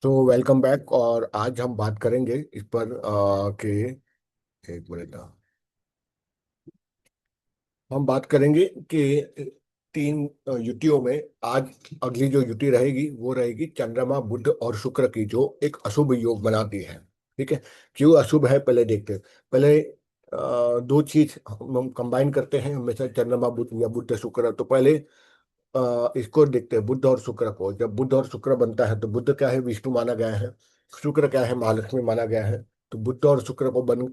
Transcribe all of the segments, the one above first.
तो welcome back. और आज हम बात करेंगे इस पर कि एक मिनट हम बात करेंगे कि तीन युतियों में आज अगली जो युति रहेगी वो रहेगी चंद्रमा बुध और शुक्र की, जो एक अशुभ योग बनाती है। ठीक है। क्यों अशुभ है पहले देखते हैं। पहले दो चीज हम कंबाइन करते हैं हमेशा, चंद्रमा बुध या बुध शुक्र। तो पहले इसको देखते हैं, बुध और शुक्र को। जब बुध और शुक्र बनता है तो बुध क्या है, विष्णु माना गया है। शुक्र क्या है, महालक्ष्मी माना गया है। तो बुध और शुक्र को बन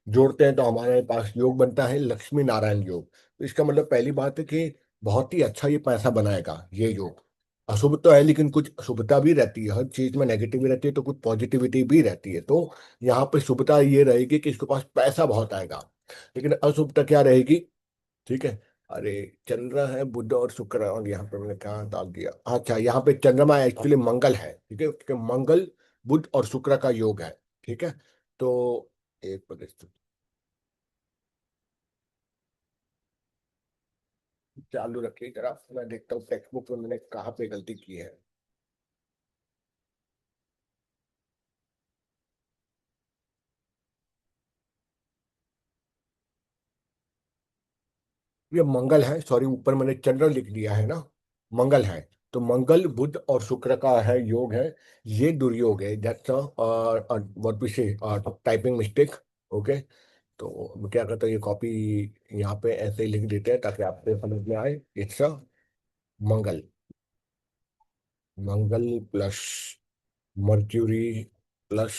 जोड़ते हैं तो हमारे पास योग बनता है लक्ष्मी नारायण योग। तो इसका मतलब पहली बात है कि बहुत ही अच्छा ये पैसा बनाएगा ये योग। अशुभ तो है लेकिन कुछ शुभता भी रहती है, हर चीज में नेगेटिव भी रहती है तो कुछ पॉजिटिविटी भी रहती है। तो यहाँ पे शुभता ये रहेगी कि इसके पास पैसा बहुत आएगा। लेकिन अशुभता क्या रहेगी। ठीक है। अरे, चंद्र है बुध और शुक्र, और यहाँ पे मैंने कहा डाल दिया। अच्छा, यहाँ पे चंद्रमा एक्चुअली मंगल है। ठीक है, क्योंकि मंगल बुध और शुक्र का योग है। ठीक है। तो एक मिनट चालू रखिए जरा, मैं देखता हूँ टेक्स्ट बुक में मैंने कहाँ पे गलती की है। ये मंगल है, सॉरी, ऊपर मैंने चंद्र लिख दिया है ना। मंगल है। तो मंगल बुध और शुक्र का है योग है। ये दुर्योग है, दैट्स व्हाट वी से, टाइपिंग मिस्टेक। ओके। तो हम क्या करते हैं, ये कॉपी यहाँ पे ऐसे ही लिख देते हैं ताकि आपको समझ में आए। It's a Mangal. Mangal plus mercury plus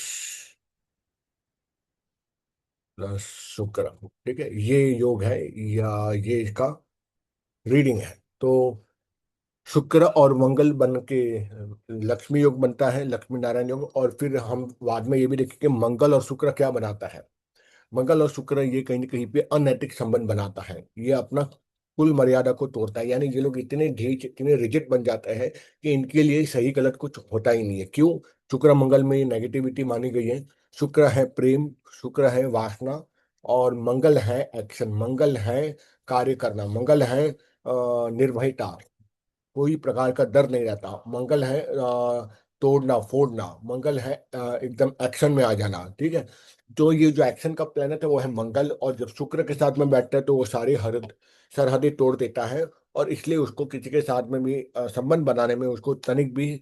plus शुक्र। ठीक है, ये योग है या ये इसका रीडिंग है। तो शुक्र और मंगल बन के लक्ष्मी योग बनता है, लक्ष्मी नारायण योग। और फिर हम बाद में ये भी देखेंगे मंगल और शुक्र क्या बनाता है। मंगल और शुक्र ये कहीं ना कहीं पे अनैतिक संबंध बनाता है, ये अपना कुल मर्यादा को तोड़ता है। यानी ये लोग इतने ढीठ, इतने रिजिड बन जाते हैं कि इनके लिए सही गलत कुछ होता ही नहीं है। क्यों? शुक्र मंगल में नेगेटिविटी मानी गई है। शुक्र है प्रेम, शुक्र है वासना, और मंगल है एक्शन, मंगल है कार्य करना, मंगल है निर्भयता, कोई प्रकार का डर नहीं रहता। मंगल है तोड़ना फोड़ना, मंगल है एकदम एक्शन में आ जाना। ठीक है। तो ये जो एक्शन का प्लेनेट है वो है मंगल, और जब शुक्र के साथ में बैठता है तो वो सारी हद सरहदें तोड़ देता है। और इसलिए उसको किसी के साथ में भी संबंध बनाने में उसको तनिक भी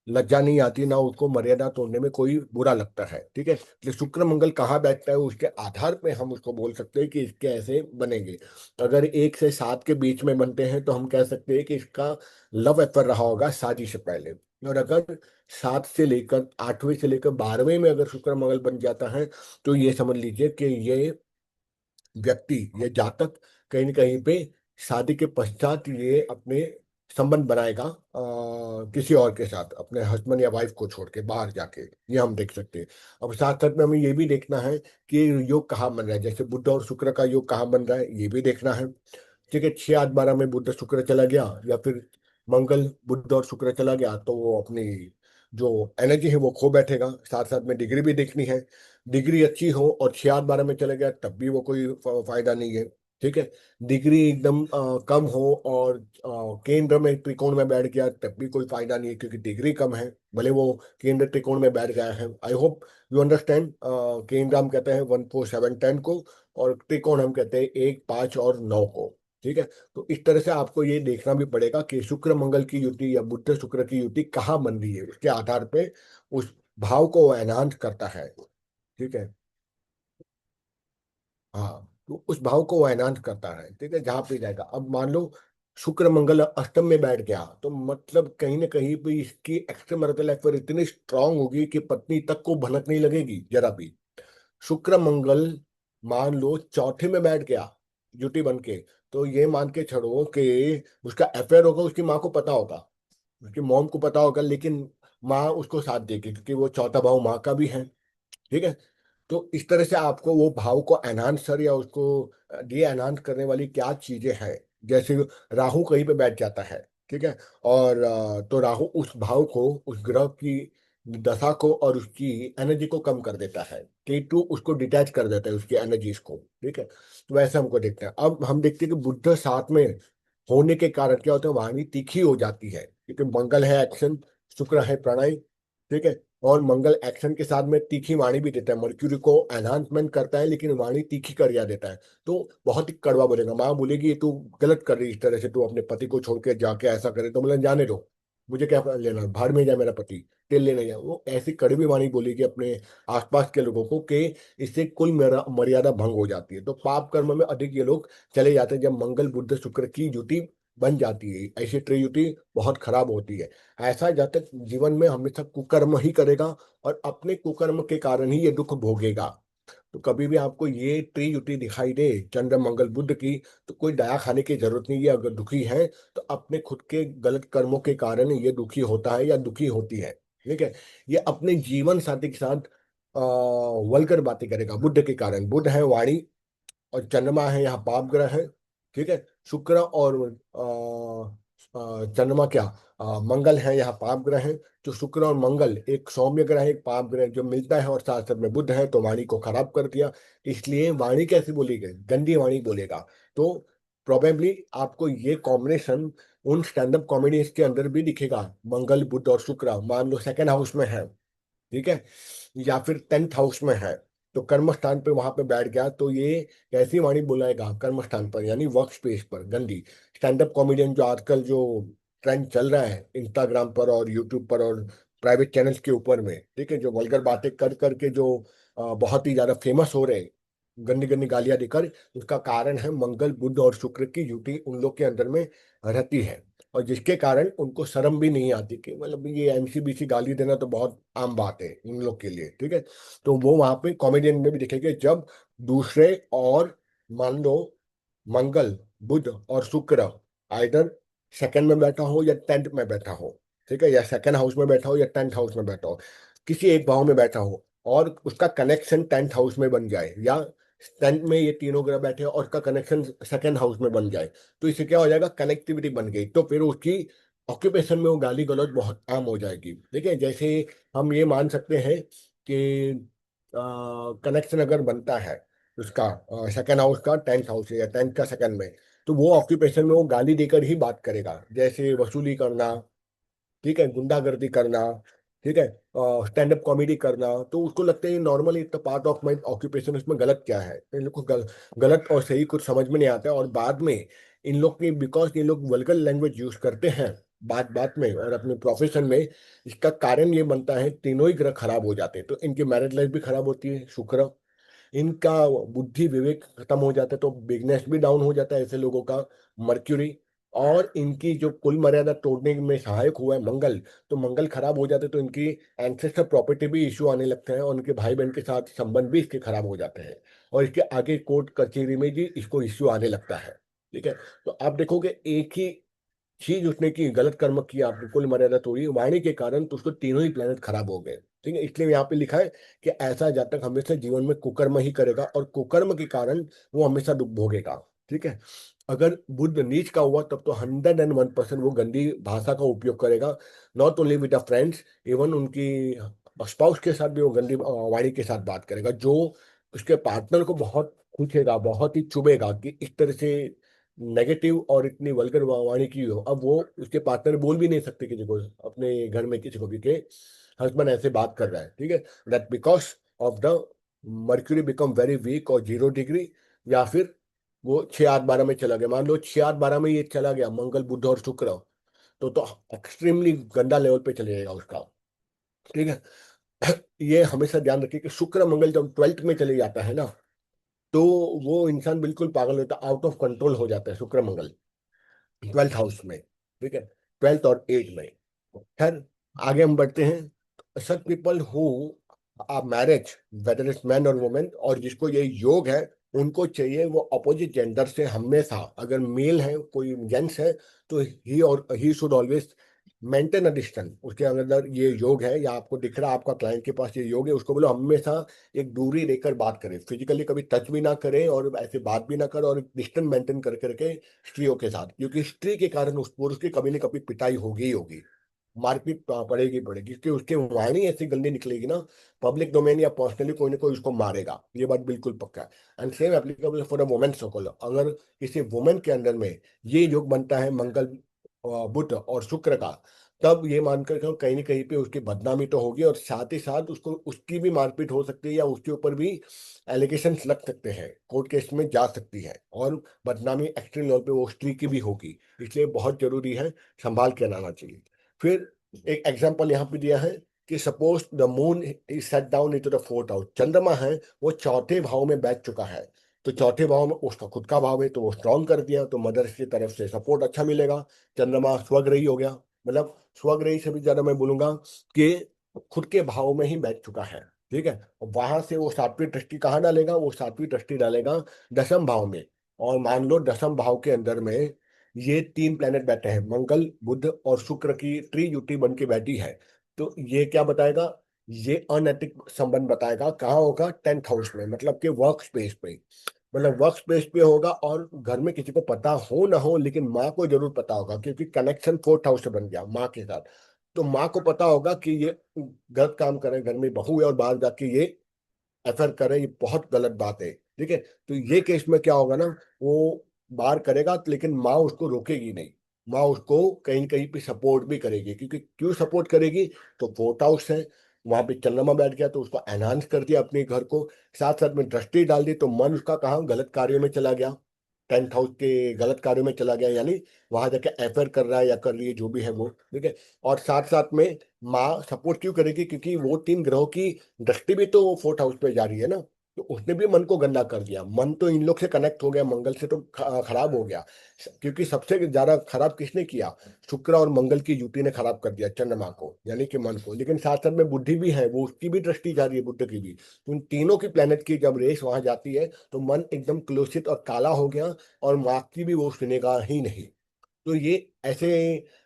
लज्जा नहीं आती, ना उसको मर्यादा तोड़ने में कोई बुरा लगता है। ठीक है, इसलिए शुक्र मंगल कहाँ बैठता है उसके आधार पे हम उसको बोल सकते हैं कि इसके ऐसे बनेंगे। अगर 1 से 7 के बीच में बनते हैं तो हम कह सकते हैं कि इसका लव अफेयर रहा होगा शादी से पहले। और अगर 7 से लेकर 8वें से लेकर 12वें में अगर शुक्र मंगल बन जाता है तो ये समझ लीजिए कि ये व्यक्ति, ये जातक कहीं न कहीं पे शादी के पश्चात ये अपने संबंध बनाएगा किसी और के साथ, अपने हस्बैंड या वाइफ को छोड़ के बाहर जाके। ये हम देख सकते हैं। अब साथ साथ में हमें ये भी देखना है कि योग कहाँ बन रहा है, जैसे बुध और शुक्र का योग कहाँ बन रहा है ये भी देखना है। ठीक है, 6 8 12 में बुध शुक्र चला गया या फिर मंगल बुध और शुक्र चला गया तो वो अपनी जो एनर्जी है वो खो बैठेगा। साथ साथ में डिग्री भी देखनी है। डिग्री अच्छी हो और 6 8 12 में चले गया तब भी वो कोई फायदा नहीं है। ठीक है। डिग्री एकदम कम हो और केंद्र में त्रिकोण में बैठ गया तब भी कोई फायदा नहीं है, क्योंकि डिग्री कम है भले वो केंद्र त्रिकोण में बैठ गया है। I hope you understand. केंद्र हम कहते हैं 1 4 7 10 को, और त्रिकोण हम कहते हैं 1 5 और 9 को। ठीक है। तो इस तरह से आपको ये देखना भी पड़ेगा कि शुक्र मंगल की युति या बुध शुक्र की युति कहाँ बन रही है, उसके आधार पे उस भाव को एनहांस करता है। ठीक है। हाँ, तो उस भाव को वो एनहांस करता है। ठीक है, जहाँ पे जाएगा। अब मान लो शुक्र मंगल अष्टम में बैठ गया तो मतलब कहीं ना कहीं पे इसकी एक्स्ट्रा मैरिटल अफेयर इतनी स्ट्रांग होगी कि पत्नी तक को भनक नहीं लगेगी जरा भी। शुक्र मंगल मान लो चौथे में बैठ गया जुटी बन के, तो ये मान के चलो कि उसका अफेयर होगा, उसकी माँ को पता होगा, उसकी मॉम को पता होगा, लेकिन माँ उसको साथ देगी क्योंकि वो चौथा भाव माँ का भी है। ठीक है। तो इस तरह से आपको वो भाव को एनहांसर या उसको डी एनहांस करने वाली क्या चीजें हैं। जैसे राहु कहीं पे बैठ जाता है। ठीक है। और तो राहु उस भाव को, उस ग्रह की दशा को और उसकी एनर्जी को कम कर देता है। केतु उसको डिटैच कर देता है उसकी एनर्जीज को। ठीक है। तो वैसे हमको देखते हैं। अब हम देखते हैं कि बुध साथ में होने के कारण क्या होता है, वाणी तीखी हो जाती है क्योंकि मंगल है एक्शन, शुक्र है प्रणय, ठीक है। और मंगल एक्शन के साथ में तीखी वाणी भी देता है, मर्क्यूरी को एनहांसमेंट करता है लेकिन वाणी तीखी कर या देता है। तो बहुत ही कड़वा बोलेगा, माँ बोलेगी ये तू गलत कर रही, इस तरह से तू अपने पति को छोड़ के जाके ऐसा करे, तो बोले जाने दो, मुझे क्या लेना, भाड़ में जाए मेरा पति, तेल लेने जाए। वो ऐसी कड़वी वाणी बोलेगी अपने आसपास के लोगों को कि इससे कुल मर्यादा भंग हो जाती है। तो पाप कर्म में अधिक ये लोग चले जाते हैं जब मंगल बुध शुक्र की युति बन जाती है। ऐसी त्रियुति बहुत खराब होती है। ऐसा जातक जीवन में हमेशा कुकर्म ही करेगा और अपने कुकर्म के कारण ही ये दुख भोगेगा। तो कभी भी आपको ये त्रियुति दिखाई दे चंद्र मंगल बुध की, तो कोई दया खाने की जरूरत नहीं है। अगर दुखी है तो अपने खुद के गलत कर्मों के कारण ये दुखी होता है या दुखी होती है, ठीक है। ये अपने जीवन साथी के साथ वल्गर बातें करेगा बुध के कारण। बुध है वाणी और चंद्रमा है यहाँ पाप ग्रह है, ठीक है। शुक्र और चंद्रमा क्या, मंगल है यहाँ पाप ग्रह है। तो शुक्र और मंगल एक सौम्य ग्रह है, एक पाप ग्रह जो मिलता है, और साथ साथ में बुध है तो वाणी को खराब कर दिया। इसलिए वाणी कैसी बोली गई, गंदी वाणी बोलेगा। तो प्रोबेबली आपको ये कॉम्बिनेशन उन स्टैंड अप कॉमेडीज के अंदर भी दिखेगा। मंगल बुध और शुक्र मान लो सेकंड हाउस में है, ठीक है, या फिर 10th हाउस में है, तो कर्म स्थान पे वहां पे बैठ गया, तो ये कैसी वाणी बुलाएगा कर्म स्थान पर, यानी वर्क स्पेस पर गंदी। स्टैंड अप कॉमेडियन जो आजकल जो ट्रेंड चल रहा है इंस्टाग्राम पर और यूट्यूब पर और प्राइवेट चैनल्स के ऊपर में, ठीक है, जो वल्गर बातें कर करके जो बहुत ही ज्यादा फेमस हो रहे हैं, गंदी गंदी गालियां देकर, उसका कारण है मंगल बुध और शुक्र की युति उन लोग के अंदर में रहती है। और जिसके कारण उनको शर्म भी नहीं आती कि मतलब ये एमसीबीसी गाली देना तो बहुत आम बात है इन लोग के लिए, ठीक है। तो वो वहां पे कॉमेडियन में भी दिखेगा जब दूसरे और मान लो मंगल बुध और शुक्र आइदर सेकंड में बैठा हो या 10th में बैठा हो, ठीक है, या सेकंड हाउस में बैठा हो या 10th हाउस में बैठा हो, किसी एक भाव में बैठा हो, और उसका कनेक्शन 10th हाउस में बन जाए, या 10th में ये तीनों ग्रह बैठे और उसका कनेक्शन सेकंड हाउस में बन जाए, तो इससे क्या हो जाएगा, कनेक्टिविटी बन गई। तो फिर उसकी ऑक्यूपेशन में वो गाली गलौज बहुत आम हो जाएगी। देखिए जैसे हम ये मान सकते हैं कि कनेक्शन अगर बनता है उसका सेकंड हाउस का 10th हाउस या 10th का सेकंड में, तो वो ऑक्यूपेशन में वो गाली देकर ही बात करेगा, जैसे वसूली करना, ठीक है, गुंडागर्दी करना, ठीक है, स्टैंड अप कॉमेडी करना। तो उसको लगता है नॉर्मली इतना पार्ट ऑफ माई ऑक्यूपेशन, उसमें गलत क्या है। तो इन लोग को गलत और सही कुछ समझ में नहीं आता है। और बाद में इन लोग की, बिकॉज ये लोग वल्गर लैंग्वेज यूज करते हैं बात बात में और अपने प्रोफेशन में, इसका कारण ये बनता है तीनों ही ग्रह खराब हो जाते हैं। तो इनकी मैरिज लाइफ भी खराब होती है, शुक्र, इनका बुद्धि विवेक खत्म हो जाता है, तो बिजनेस भी डाउन हो जाता है ऐसे लोगों का, मर्क्यूरी, और इनकी जो कुल मर्यादा तोड़ने में सहायक हुआ है मंगल, तो मंगल खराब हो जाते हैं तो इनकी एंसेस्टर प्रॉपर्टी भी इश्यू आने लगते हैं और उनके भाई बहन के साथ संबंध भी इसके खराब हो जाते हैं, और इसके आगे कोर्ट कचहरी में भी इसको इश्यू आने लगता है, ठीक है। तो आप देखोगे एक ही चीज उसने की, गलत कर्म किया, आपने कुल मर्यादा तोड़ी वाणी के कारण, तो उसको तीनों ही प्लेनेट खराब हो गए, ठीक है। इसलिए यहाँ पे लिखा है कि ऐसा जातक हमेशा जीवन में कुकर्म ही करेगा और कुकर्म के कारण वो हमेशा दुख भोगेगा, ठीक है। अगर बुध नीच का हुआ तब तो 101% वो गंदी भाषा का उपयोग करेगा, not only with the friends, even उनकी स्पाउस के साथ भी वो गंदी वाणी के साथ बात करेगा, जो उसके पार्टनर को बहुत पूछेगा, बहुत ही चुभेगा कि इस तरह से नेगेटिव और इतनी वल्गर वाणी की हो। अब वो उसके पार्टनर बोल भी नहीं सकते किसी को, अपने घर में किसी को भी, के हस्बैंड ऐसे बात कर रहा है, ठीक है, that because of the mercury become very weak और 0 डिग्री, या फिर वो 6 8 12 में चला गया, मान लो 6 8 12 में ये चला गया मंगल बुध और शुक्र, तो एक्सट्रीमली गंदा लेवल पे चले जाएगा उसका, ठीक है। ये हमेशा ध्यान रखिए कि शुक्र मंगल जब 12th में चले जाता है ना, तो वो इंसान बिल्कुल पागल होता है, आउट ऑफ कंट्रोल हो जाता है शुक्र मंगल 12th हाउस में, ठीक है, 12th और 8 में। खैर आगे हम बढ़ते हैं। Such people who are marriage, whether is man और वुमेन, और जिसको ये योग है, उनको चाहिए वो अपोजिट जेंडर से हमेशा, अगर मेल है कोई जेंट्स है, तो he should always maintain a distance. उसके अंदर ये योग है या आपको दिख रहा है आपका क्लाइंट के पास ये योग है, उसको बोलो हमेशा एक दूरी लेकर बात करे, फिजिकली कभी टच भी ना करे और ऐसे बात भी ना करे, और डिस्टेंस मेंटेन कर करके स्त्रियों के साथ, क्योंकि स्त्री के कारण उस पुरुष की कभी न कभी पिटाई होगी ही होगी, मारपीट पड़ेगी पड़ेगी, क्योंकि उसकी वाणी ऐसी गंदी निकलेगी ना, पब्लिक डोमेन या पर्सनली कोई ना कोई उसको मारेगा, ये बात बिल्कुल पक्का है। And same applicable for a women circle, अगर किसी वुमेन के अंदर में ये योग बनता है मंगल बुध और शुक्र का, तब ये मानकर के कहीं ना कहीं पे उसकी बदनामी तो होगी, और साथ ही साथ उसको उसकी भी मारपीट हो सकती है, या उसके ऊपर भी एलिगेशंस लग सकते हैं, कोर्ट केस में जा सकती है, और बदनामी एक्सट्रीम लेवल पे वो स्त्री की भी होगी। इसलिए बहुत जरूरी है, संभाल के लाना चाहिए। फिर एक एग्जाम्पल यहाँ पे दिया है कि suppose the moon is set down into the fourth house, चंद्रमा है वो चौथे भाव में बैठ चुका है, तो चौथे भाव में उसका खुद का भाव है, तो वो स्ट्रॉन्ग कर दिया, तो मदर की तरफ से सपोर्ट अच्छा मिलेगा। चंद्रमा स्वग्रही हो गया, मतलब स्वग्रही से भी ज्यादा मैं बोलूंगा कि खुद के भाव में ही बैठ चुका है। ठीक है, और वहां से वो सातवीं दृष्टि कहाँ डालेगा, वो सातवीं दृष्टि डालेगा दसम भाव में। और मान लो दसम भाव के अंदर में ये तीन प्लेनेट बैठे हैं, मंगल बुध और शुक्र की त्रियुति बन के बैठी है। तो ये क्या बताएगा, ये अनैतिक संबंध बताएगा। कहाँ होगा, 10th हाउस में, मतलब कि वर्क स्पेस पे। मतलब वर्क स्पेस पे होगा, और घर में किसी को पता हो ना हो, लेकिन माँ को जरूर पता होगा, क्योंकि कनेक्शन 4th हाउस से बन गया माँ के साथ। तो माँ को पता होगा कि ये गलत काम करे, घर में बहू है और बाहर जाके ये एफर करे, ये बहुत गलत बात है। ठीक है, तो ये केस में क्या होगा ना, वो बाहर करेगा, लेकिन माँ उसको रोकेगी नहीं। माँ उसको कहीं कहीं पे सपोर्ट भी करेगी, क्योंकि क्यों सपोर्ट करेगी, तो 4th हाउस है, वहां पे चंद्रमा बैठ गया, तो उसको एनहांस कर दिया अपने घर को। साथ साथ में दृष्टि डाल दी, तो मन उसका कहाँ, गलत कार्यों में चला गया, 10th हाउस के गलत कार्यों में चला गया, यानी वहां जाके एफर कर रहा है या कर रही है, जो भी है वो। ठीक है, और साथ साथ में माँ सपोर्ट क्यों करेगी, क्योंकि वो तीन ग्रहों की दृष्टि भी तो 4th हाउस पे जा रही है ना, तो उसने भी मन को गंदा कर दिया। मन तो इन लोग से कनेक्ट हो गया, मंगल से तो खराब हो गया, क्योंकि सबसे ज्यादा खराब किसने किया, शुक्र और मंगल की युति ने खराब कर दिया चंद्रमा को, यानी कि मन को। लेकिन साथ साथ में बुद्धि भी है, वो उसकी भी दृष्टि जा रही है, बुद्ध की भी। तो इन तीनों की प्लेनेट की जब रेस वहां जाती है, तो मन एकदम क्लोसित और काला हो गया, और माँ की भी वो सुनेगा ही नहीं। तो ये ऐसे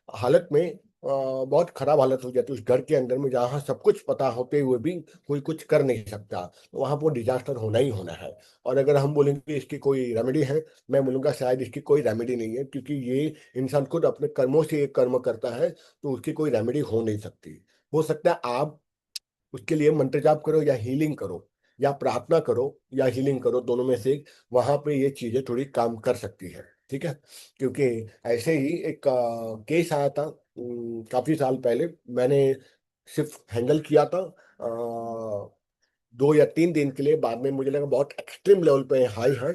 हालत में बहुत खराब हालत हो जाती है उस घर के अंदर में, जहाँ सब कुछ पता होते हुए भी कोई कुछ कर नहीं सकता, तो वहां पर डिजास्टर होना ही होना है। और अगर हम बोलेंगे कि इसकी कोई रेमेडी है, मैं बोलूंगा शायद इसकी कोई रेमेडी नहीं है, क्योंकि ये इंसान खुद अपने कर्मों से ये कर्म करता है, तो उसकी कोई रेमेडी हो नहीं सकती। हो सकता है आप उसके लिए मंत्र जाप करो, या हीलिंग करो, या प्रार्थना करो, या हीलिंग करो, दोनों में से वहां पे ये चीजें थोड़ी काम कर सकती है। ठीक है, क्योंकि ऐसे ही एक केस आया था काफी साल पहले, मैंने सिर्फ हैंडल किया था 2 या 3 दिन के लिए। बाद में मुझे लगा बहुत एक्सट्रीम लेवल पे हाई है,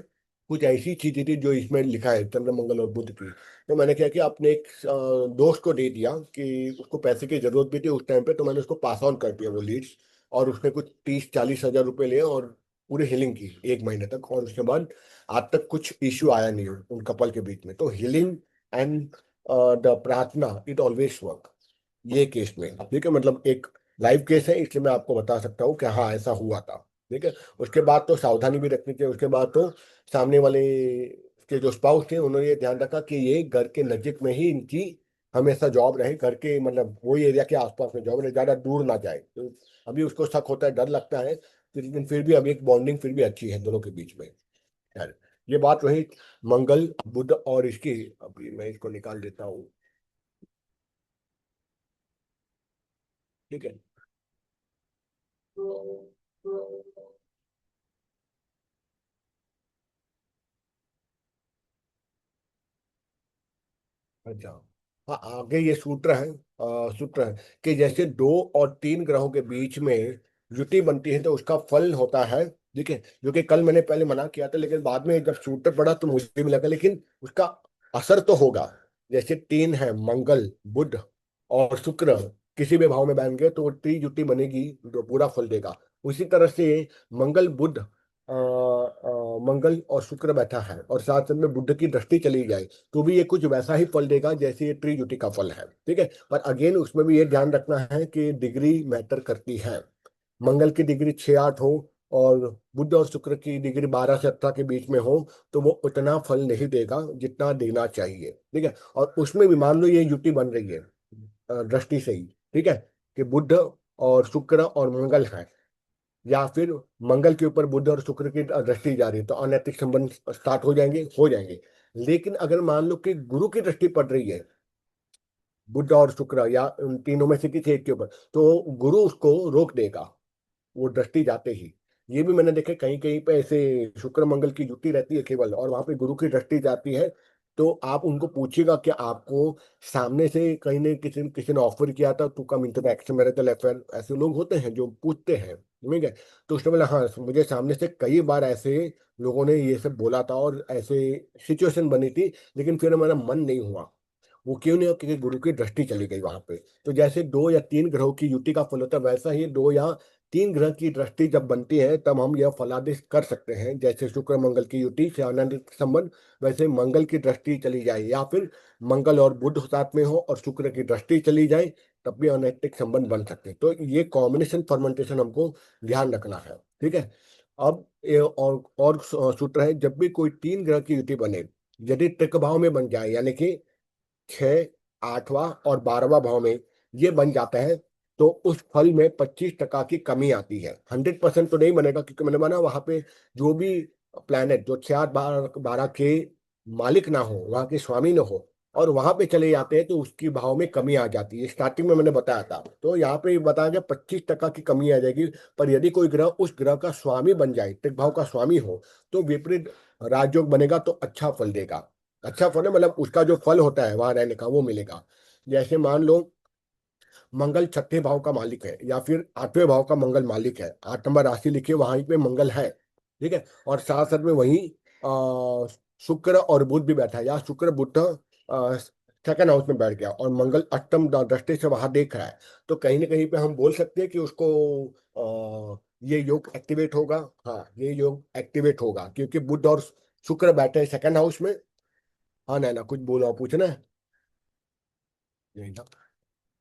कुछ ऐसी चीजें थी जो इसमें लिखा है चंद्र मंगल और बुध की। तो मैंने क्या किया, अपने एक दोस्त को दे दिया, कि उसको पैसे की जरूरत भी थी उस टाइम पे, तो मैंने उसको पास ऑन कर दिया वो लीड्स। और उसने कुछ 30-40 हजार रुपए लिए, और पूरी हीलिंग की 1 महीने तक, और उसके बाद आज तक कुछ इश्यू आया नहीं उन कपल के बीच में। तो हीलिंग एंड द प्रार्थना इट ऑलवेज वर्क, ये केस में। ठीक है, मतलब एक लाइव केस है, इसलिए मैं आपको बता सकता हूँ कि हाँ ऐसा हुआ था। ठीक है, उसके बाद तो सावधानी भी रखनी चाहिए। उसके बाद तो सामने वाले के जो स्पाउस थे, उन्होंने ये ध्यान रखा कि ये घर के नजीक में ही इनकी हमेशा जॉब रहे, घर के मतलब वही एरिया के आसपास में जॉब रहे, ज्यादा दूर ना जाए। तो अभी उसको शक होता है, डर लगता है, लेकिन फिर भी अभी एक बॉन्डिंग फिर भी अच्छी है दोनों के बीच में। यार, ये बात वही मंगल बुध और इसकी, अभी मैं इसको निकाल देता हूँ। ठीक है, अच्छा, हाँ आगे ये सूत्र है, सूत्र है कि जैसे 2 और 3 ग्रहों के बीच में युति बनती है, तो उसका फल होता है। ठीक है, जो कि कल मैंने पहले मना किया था, लेकिन बाद में जब सूत्र पढ़ा तो मुझे भी लगा, लेकिन उसका असर तो होगा। जैसे 3 है, मंगल बुध और शुक्र किसी भी भाव में बैठ गए, तो वो त्रियुति बनेगी, जो पूरा फल देगा। उसी तरह से मंगल बुध मंगल और शुक्र बैठा है, और साथ साथ में बुध की दृष्टि चली जाए, तो भी ये कुछ वैसा ही फल देगा जैसे ये त्रिजुटी का फल है। ठीक है, पर अगेन उसमें भी ये ध्यान रखना है कि डिग्री मैटर करती है। मंगल की डिग्री 6-8 हो, और बुध और शुक्र की डिग्री 12 से 18 के बीच में हो, तो वो उतना फल नहीं देगा जितना देना चाहिए। ठीक है, और उसमें भी मान लो ये युति बन रही है दृष्टि से ही। ठीक है, कि बुध और शुक्र और मंगल है, या फिर मंगल के ऊपर बुध और शुक्र की दृष्टि जा रही है, तो अनैतिक संबंध स्टार्ट हो जाएंगे। लेकिन अगर मान लो कि गुरु की दृष्टि पड़ रही है, बुध और शुक्र या उन तीनों में से किसी एक के ऊपर, तो गुरु उसको रोक देगा, वो दृष्टि जाते ही। ये भी मैंने देखा कहीं कहीं पे ऐसे शुक्र मंगल की युति रहती है केवल, और वहां पे गुरु की दृष्टि जाती है, तो आप उनको पूछिएगा कि आपको सामने से कहीं ने किसी किसी ने ऑफर किया था to come into the action marital affair, ऐसे लोग होते हैं जो पूछते हैं, ठीक है। तो उसने बोला हाँ, मुझे सामने से कई बार ऐसे लोगों ने ये सब बोला था और ऐसे सिचुएशन बनी थी, लेकिन फिर मेरा मन नहीं हुआ। वो क्यों नहीं हुआ? क्योंकि गुरु की दृष्टि चली गई वहां पे। तो जैसे 2 या 3 ग्रहों की युति का फल होता है, वैसा ही 2 या 3 ग्रह की दृष्टि जब बनती है तब हम यह फलादेश कर सकते हैं। जैसे शुक्र मंगल की युति से आनंद संबंध, वैसे मंगल की दृष्टि चली जाए या फिर मंगल और बुध साथ में हो और शुक्र की दृष्टि चली जाए, तब भी अनैतिक संबंध बन सकते हैं। तो ये कॉम्बिनेशन फर्मेंटेशन हमको ध्यान रखना है, ठीक है। अब ये और सूत्र है, जब भी कोई 3 ग्रह की युति बने, यदि त्रिक भाव में बन जाए, यानी कि 6, 8वां और 12वां भाव में ये बन जाता है, तो उस फल में 25% की कमी आती है। 100% तो नहीं बनेगा, क्योंकि मैंने माना वहां पे जो भी प्लैनेट जो 6, 8, 12 के मालिक ना हो, वहां के स्वामी ना हो, और वहां पे चले जाते हैं तो उसकी भाव में कमी आ जाती है। स्टार्टिंग में मैंने बताया था, तो यहाँ पे बताया गया 25% की कमी आ जाएगी। पर यदि कोई ग्रह उस ग्रह का स्वामी बन जाए, त्रिक भाव का स्वामी हो, तो विपरीत राजयोग बनेगा, तो अच्छा फल देगा। अच्छा फल है मतलब उसका जो फल होता है वहां रहने का वो मिलेगा। जैसे मान लो मंगल 6ठे भाव का मालिक है या फिर 8वें भाव का मंगल मालिक है, 8 नंबर राशि लिखिए, वहां पे मंगल है, ठीक है। और साथ साथ में वही शुक्र और बुध भी बैठा है, या शुक्र बुध सेकंड हाउस में बैठ गया और मंगल अष्टम दृष्टि से वहां देख रहा है, तो कहीं ना कहीं पे हम बोल सकते हैं कि उसको ये योग एक्टिवेट होगा। हाँ, ये योग एक्टिवेट होगा क्योंकि बुध और शुक्र बैठे हैं सेकंड हाउस में। हाँ ना, कुछ बोलो, पूछना है? यही था।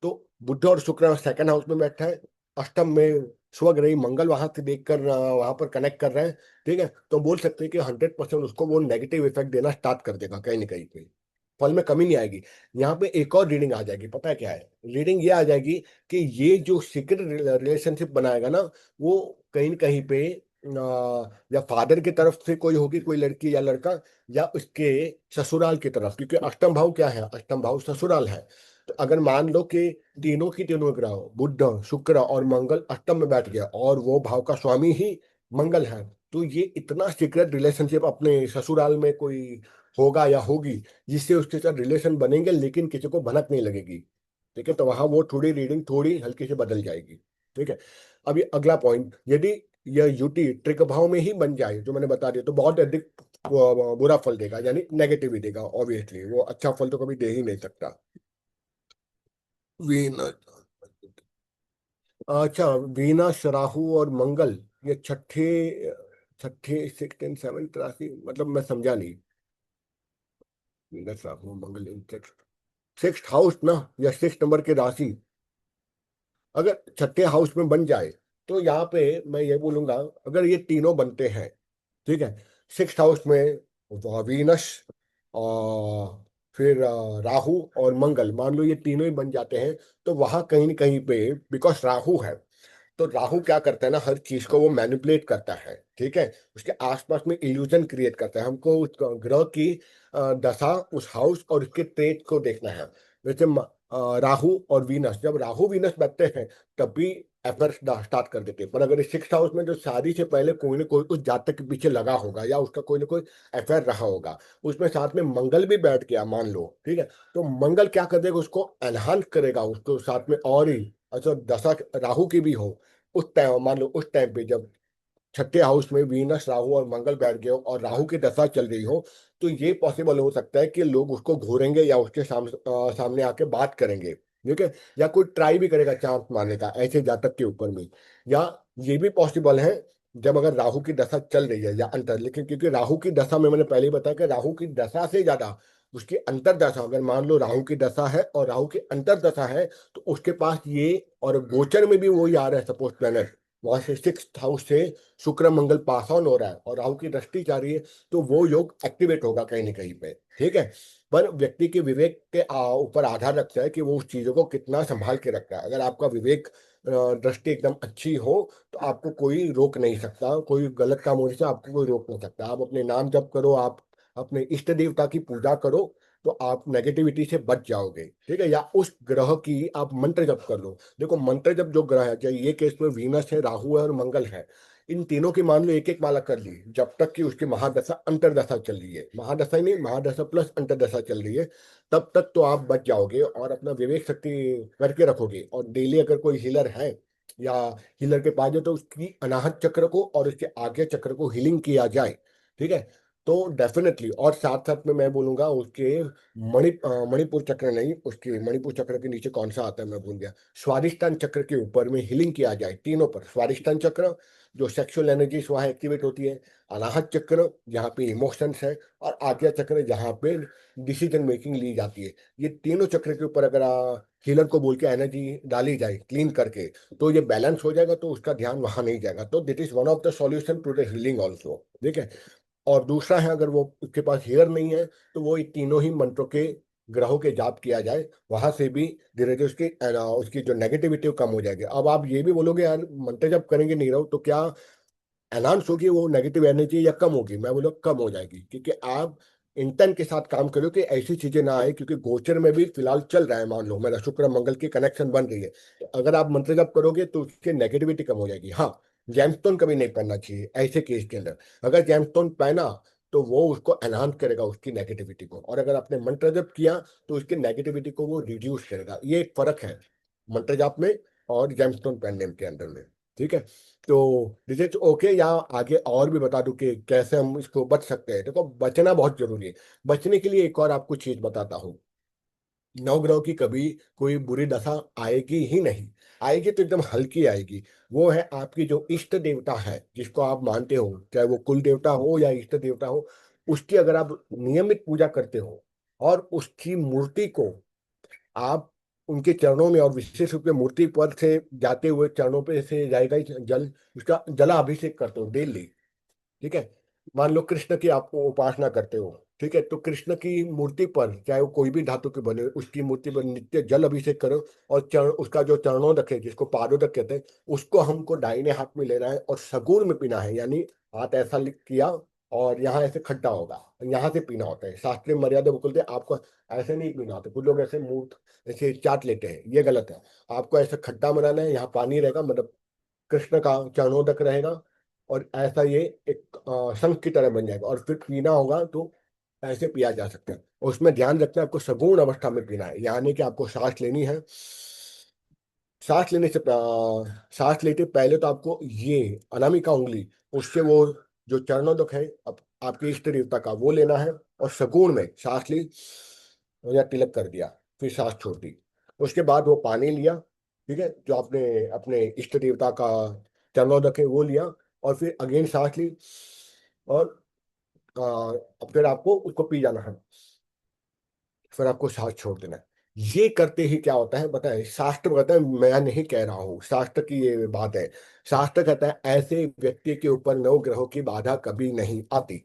तो बुध और शुक्र सेकंड हाउस में बैठा है, अष्टम में स्वग्रही मंगल वहां से देखकर वहां पर कनेक्ट कर रहे हैं, ठीक है। तो बोल सकते हैं कि 100% उसको वो नेगेटिव इफेक्ट देना स्टार्ट कर देगा कहीं ना कहीं पे, फल में कमी नहीं आएगी। यहाँ पे एक और रीडिंग आ जाएगी, पता है क्या है? रीडिंग ये आ जाएगी कि ये जो सीक्रेट रिलेशनशिप बनाएगा ना, वो कहीं न कहीं पे या फादर की तरफ से कोई होगी, कोई लड़की या लड़का, या उसके ससुराल की तरफ, क्योंकि अष्टम भाव क्या है? अष्टम भाव ससुराल है। तो अगर मान लो कि तीनों की तीनों ग्रह बुध शुक्र और मंगल अष्टम में बैठ गया और वो भाव का स्वामी ही मंगल है, तो ये इतना सीक्रेट रिलेशनशिप अपने ससुराल में कोई होगा या होगी, जिससे उसके साथ रिलेशन बनेंगे लेकिन किसी को भनक नहीं लगेगी, ठीक है। तो वहां वो थोड़ी रीडिंग थोड़ी हल्की से बदल जाएगी, ठीक है। अभी अगला पॉइंट, यदि यह युति त्रिक भाव में ही बन जाए जो मैंने बता दिया, तो बहुत अधिक बुरा फल देगा, यानी नेगेटिव ही देगा। ऑब्वियसली वो अच्छा फल तो कभी दे ही नहीं सकता। वीनस, अच्छा, वीनस राहु और मंगल, ये छठे छठे सिक्स एंड सेवन्थ राशि, मतलब मैं समझा नहीं। वीनस राहु मंगल सिक्स हाउस ना, या 6 नंबर की राशि अगर छठे हाउस में बन जाए, तो यहाँ पे मैं ये बोलूंगा, अगर ये तीनों बनते हैं, ठीक है, 6 हाउस में वीनस और फिर राहु और मंगल, मान लो ये तीनों ही बन जाते हैं, तो वहां कहीं न कहीं पे, बिकॉज राहु है, तो राहु क्या करता है ना, हर चीज को वो मैनिपुलेट करता है, ठीक है। उसके आसपास में इल्यूजन क्रिएट करता है। हमको उस ग्रह की दशा, उस हाउस और उसके तेज को देखना है। वैसे राहु और वीनस, जब राहु वीनस बैठते हैं तब भी अफेयर स्टार्ट कर देते हैं, पर अगर 6 हाउस में जो शादी से पहले कोई ना कोई उस जातक के पीछे लगा होगा या उसका कोई ना कोई अफेयर रहा होगा, उसमें साथ में मंगल भी बैठ गया मान लो, ठीक है, तो मंगल क्या कर देगा, उसको एनहांस करेगा, उसको साथ में और ही, अच्छा दशा राहु की भी हो, उस टाइम मान लो, उस टाइम पे जब छठे हाउस में वीनस राहु और मंगल बैठ गए हो और राहु की दशा चल रही हो, तो ये पॉसिबल हो सकता है कि लोग उसको घूरेंगे या उसके सामने आके बात करेंगे, ठीक है। या कोई ट्राई भी करेगा चांस मारने का ऐसे जातक के ऊपर में। या ये भी पॉसिबल है, जब अगर राहु की दशा चल रही है या अंतर, लेकिन क्योंकि राहु की दशा में मैंने पहले ही बताया कि राहु की दशा से ज्यादा उसकी अंतर दशा, अगर मान लो राहु की दशा है और राहु की अंतर दशा है, तो उसके पास ये, और गोचर में भी वही आ रहा है सपोज प्लेनेट, वहां से 6 हाउस से शुक्र मंगल पास ऑन हो रहा है और राहु की दृष्टि जा रही है, तो वो योग एक्टिवेट होगा कहीं ना कहीं पे, ठीक है। पर व्यक्ति के विवेक के ऊपर आधार रखता है कि वो उस चीजों को कितना संभाल के रखता है। अगर आपका विवेक दृष्टि एकदम अच्छी हो, तो आपको कोई रोक नहीं सकता, कोई गलत काम होने से आपको कोई रोक नहीं सकता। आप अपने नाम जप करो, आप अपने इष्ट देवता की पूजा करो, तो आप नेगेटिविटी से बच जाओगे, ठीक है। या उस ग्रह की आप मंत्र जप कर लो। देखो मंत्र जब जो ग्रह है, चाहे ये केस में वीनस है, राहु है और मंगल है, इन तीनों की मान लो एक एक माला कर ली, जब तक कि उसकी महादशा अंतरदशा चल रही है, महादशा ही नहीं, महादशा प्लस अंतरदशा चल रही है, तब तक तो आप बच जाओगे और अपना विवेक शक्ति करके रखोगे। और डेली अगर कोई हीलर है या हीलर के पास है तो उसकी अनाहत चक्र को और उसके आगे चक्र को हीलिंग किया जाए, ठीक है। तो डेफिनेटली, और साथ साथ में मैं बोलूंगा उसके मणिपुर चक्र नहीं, उसके मणिपुर चक्र के नीचे कौन सा आता है मैं भूल गया, स्वादिष्टान चक्र के ऊपर में हीलिंग किया जाए तीनों पर। स्वादिष्टान चक्र जो सेक्सुअल एनर्जी वहाँ एक्टिवेट होती है, अनाहत चक्र जहाँ पे इमोशंस है, और आज्ञा चक्र जहाँ पे डिसीजन मेकिंग ली जाती है। ये तीनों चक्र के ऊपर अगर हीलर को बोल के एनर्जी डाली जाए क्लीन करके, तो ये बैलेंस हो जाएगा, तो उसका ध्यान वहां नहीं जाएगा। तो this is one of the solution to the healing also, ठीक है। और दूसरा है, अगर वो उसके पास हीलर नहीं है तो वो ये तीनों ही मंत्रों के ग्रहों के जाप किया जाए, वहां से भी धीरे धीरे उसकी जो नेगेटिविटी कम हो जाएगी। अब आप ये भी बोलोगे यार मंत्र जब करेंगे नहीं रहो तो क्या एनहांस होगी वो नेगेटिव एनर्जी या कम होगी? मैं बोला कम हो जाएगी, क्योंकि आप इंटेंट के साथ काम करो कि ऐसी चीजें ना आए। क्योंकि गोचर में भी फिलहाल चल रहा है, मान लो मेरा शुक्र मंगल की कनेक्शन बन रही है, तो अगर आप मंत्र जप करोगे तो उसकी नेगेटिविटी कम हो जाएगी। हाँ, जैमस्टोन कभी नहीं पहनना चाहिए ऐसे केस के अंदर। अगर जैमस्टोन पहना तो वो उसको एनहांस करेगा उसकी नेगेटिविटी को, और अगर आपने मंत्र जप किया तो उसकी नेगेटिविटी को वो रिड्यूस करेगा। ये एक फर्क है मंत्र जाप में और जेमस्टोन पेन नेम के अंदर में, ठीक है। तो दिस इज ओके, या आगे और भी बता दूं कि कैसे हम इसको बच सकते हैं? देखो, बचना बहुत जरूरी है। बचने के लिए एक और आपको चीज बताता हूँ। नवग्रह की कभी कोई बुरी दशा आएगी ही नहीं, आएगी तो एकदम हल्की आएगी। वो है आपकी जो इष्ट देवता है, जिसको आप मानते हो, चाहे वो कुल देवता हो या इष्ट देवता हो, उसकी अगर आप नियमित पूजा करते हो और उसकी मूर्ति को आप उनके चरणों में, और विशेष रूप से मूर्ति पर से जाते हुए चरणों पे से जाएगा ही जल, उसका जलाभिषेक करते हो डेली, ठीक है। मान लो कृष्ण की आप उपासना करते हो, ठीक है, तो कृष्ण की मूर्ति पर, चाहे वो कोई भी धातु के बने, उसकी मूर्ति पर नित्य जल अभिषेक करो। और चरण, उसका जो चरणोदक है जिसको पादोदक कहते हैं, उसको हमको दाहिने हाथ में लेना है और सगुण में पीना है। यानी हाथ ऐसा किया और यहाँ ऐसे खट्टा होगा, यहाँ से पीना होता है। शास्त्रीय मर्यादा बोलते हैं आपको ऐसे नहीं पीना होता। कुछ लोग ऐसे मुंह ऐसे चाट लेते हैं, ये गलत है। आपको ऐसे खट्टा बनाना है, यहाँ पानी रहेगा, मतलब कृष्ण का चरणोदक रहेगा, और ऐसा ये एक शंख की तरह बन जाएगा, और फिर पीना होगा तो ऐसे पिया जा सकता है। और उसमें ध्यान रखना है आपको सगुण अवस्था में पीना है, यानी कि आपको सांस लेनी है। सांस लेने से सांस लेते पहले तो आपको ये अनामिका उंगली, उससे वो जो चरणोदक है आपकी इष्ट देवता का, वो लेना है, और सगुण में सांस ली या तिलक कर दिया, फिर सांस छोड़ दी। उसके बाद वो पानी लिया, ठीक है, जो आपने अपने इष्ट देवता का चरणोदक है वो लिया, और फिर अगेन सांस ली, और फिर आपको उसको पी जाना है, फिर आपको सांस छोड़ देना है। ये करते ही क्या होता है बताए, शास्त्र कहता है, मैं नहीं कह रहा हूँ, शास्त्र की ये बात है। शास्त्र कहता है ऐसे व्यक्ति के ऊपर नौ ग्रहों की बाधा कभी नहीं आती।